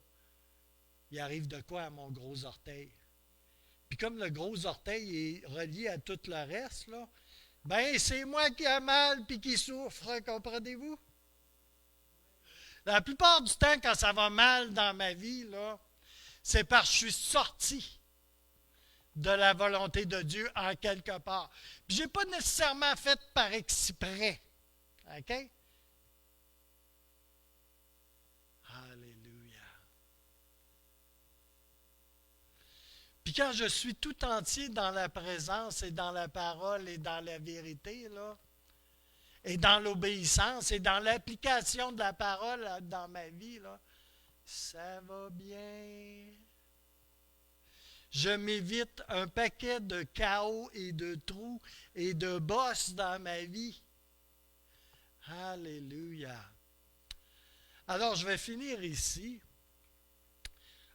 il arrive de quoi à mon gros orteil? Puis comme le gros orteil est relié à tout le reste, là, ben c'est moi qui ai mal puis qui souffre, comprenez-vous? La plupart du temps, quand ça va mal dans ma vie, là, c'est parce que je suis sorti de la volonté de Dieu en quelque part. Puis je n'ai pas nécessairement fait par exprès. OK? Alléluia. Puis quand je suis tout entier dans la présence et dans la parole et dans la vérité, là, et dans l'obéissance et dans l'application de la parole dans ma vie, là, ça va bien. Je m'évite un paquet de chaos et de trous et de bosses dans ma vie. Alléluia. Alors, je vais finir ici.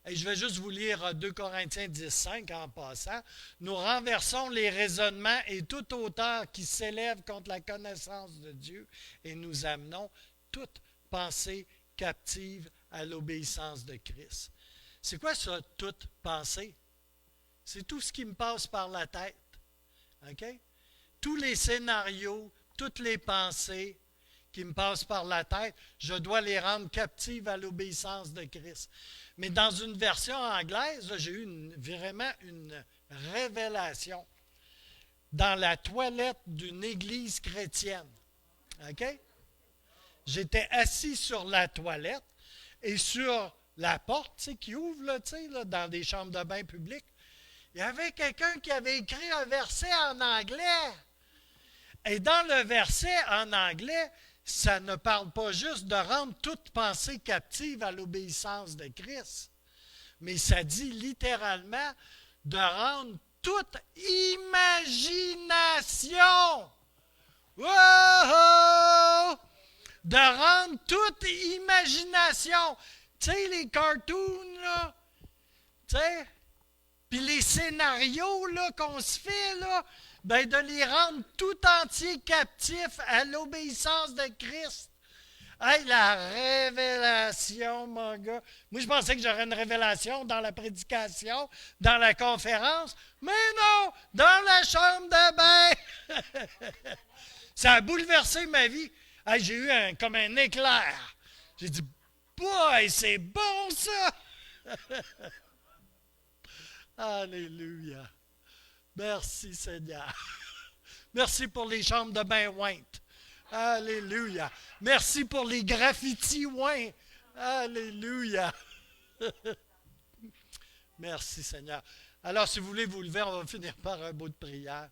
Et je vais juste vous lire 2 Corinthiens 10,5 en passant. Nous renversons les raisonnements et toute hauteur qui s'élève contre la connaissance de Dieu et nous amenons toute pensée captive à l'obéissance de Christ. C'est quoi ça, toute pensée? C'est tout ce qui me passe par la tête. OK? Tous les scénarios, toutes les pensées qui me passent par la tête, je dois les rendre captives à l'obéissance de Christ. Mais dans une version anglaise, j'ai eu vraiment une révélation dans la toilette d'une église chrétienne. OK? J'étais assis sur la toilette et sur la porte, tu sais, qui ouvre là, tu sais, là, dans des chambres de bain publiques, il y avait quelqu'un qui avait écrit un verset en anglais. Et dans le verset en anglais, ça ne parle pas juste de rendre toute pensée captive à l'obéissance de Christ, mais ça dit littéralement de rendre toute imagination. Wow! De rendre toute imagination. Tu sais, les cartoons, là, tu sais, puis les scénarios là, qu'on se fait, là, ben de les rendre tout entiers captifs à l'obéissance de Christ. Hey, la révélation, mon gars. Moi, je pensais que j'aurais une révélation dans la prédication, dans la conférence, mais non, dans la chambre de bain. Ça a bouleversé ma vie. Hey, j'ai eu comme un éclair. J'ai dit, boy, c'est bon ça. Alléluia. Merci Seigneur. Merci pour les chambres de bain ointes. Alléluia. Merci pour les graffitis oints. Alléluia. Merci Seigneur. Alors, si vous voulez vous lever, on va finir par un mot de prière.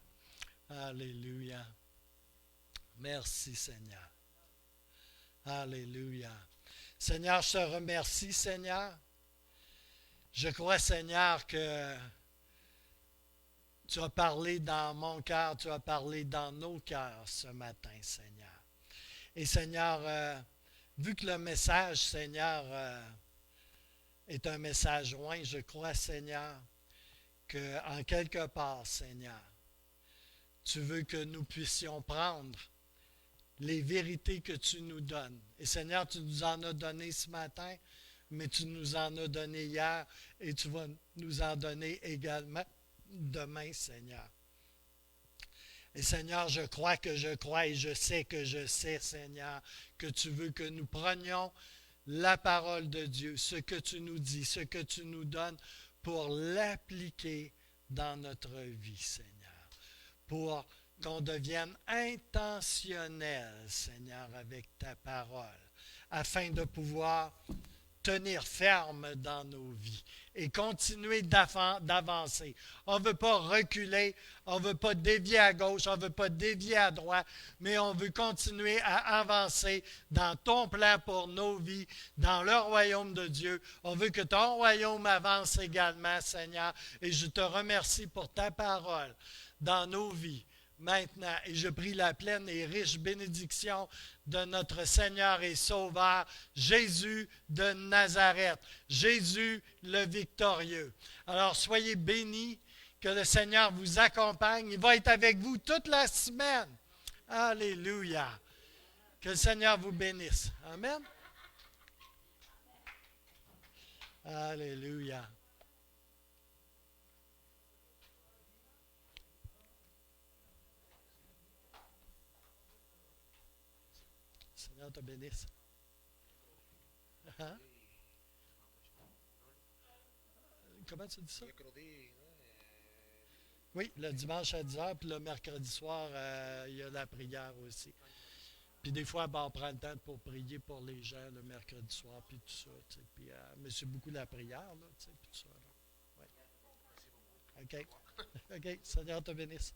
Alléluia. Merci Seigneur. Alléluia. Seigneur, je te remercie, Seigneur. Je crois, Seigneur, que tu as parlé dans mon cœur, tu as parlé dans nos cœurs ce matin, Seigneur. Et Seigneur, vu que le message, Seigneur, est un message loin, je crois, Seigneur, qu'en quelque part, Seigneur, tu veux que nous puissions prendre les vérités que tu nous donnes. Et Seigneur, tu nous en as donné ce matin, mais tu nous en as donné hier et tu vas nous en donner également demain, Seigneur. Et Seigneur, je crois et je sais que je sais, Seigneur, que tu veux que nous prenions la parole de Dieu, ce que tu nous dis, ce que tu nous donnes, pour l'appliquer dans notre vie, Seigneur. Pour qu'on devienne intentionnel, Seigneur, avec ta parole, afin de pouvoir tenir ferme dans nos vies et continuer d'avancer. On ne veut pas reculer, on ne veut pas dévier à gauche, on ne veut pas dévier à droite, mais on veut continuer à avancer dans ton plan pour nos vies, dans le royaume de Dieu. On veut que ton royaume avance également, Seigneur, et je te remercie pour ta parole dans nos vies maintenant. Et je prie la pleine et riche bénédiction de notre Seigneur et Sauveur, Jésus de Nazareth, Jésus le victorieux. Alors soyez bénis, que le Seigneur vous accompagne. Il va être avec vous toute la semaine. Alléluia. Que le Seigneur vous bénisse. Amen. Alléluia. Seigneur te bénisse. Hein? Comment tu dis ça? Oui, le dimanche à 10h, puis le mercredi soir, il y a la prière aussi. Puis des fois, ben, on prend le temps pour prier pour les gens le mercredi soir, puis tout ça. Puis, mais c'est beaucoup la prière, là, puis tout ça. Là. Ouais. OK. OK. Seigneur te bénisse.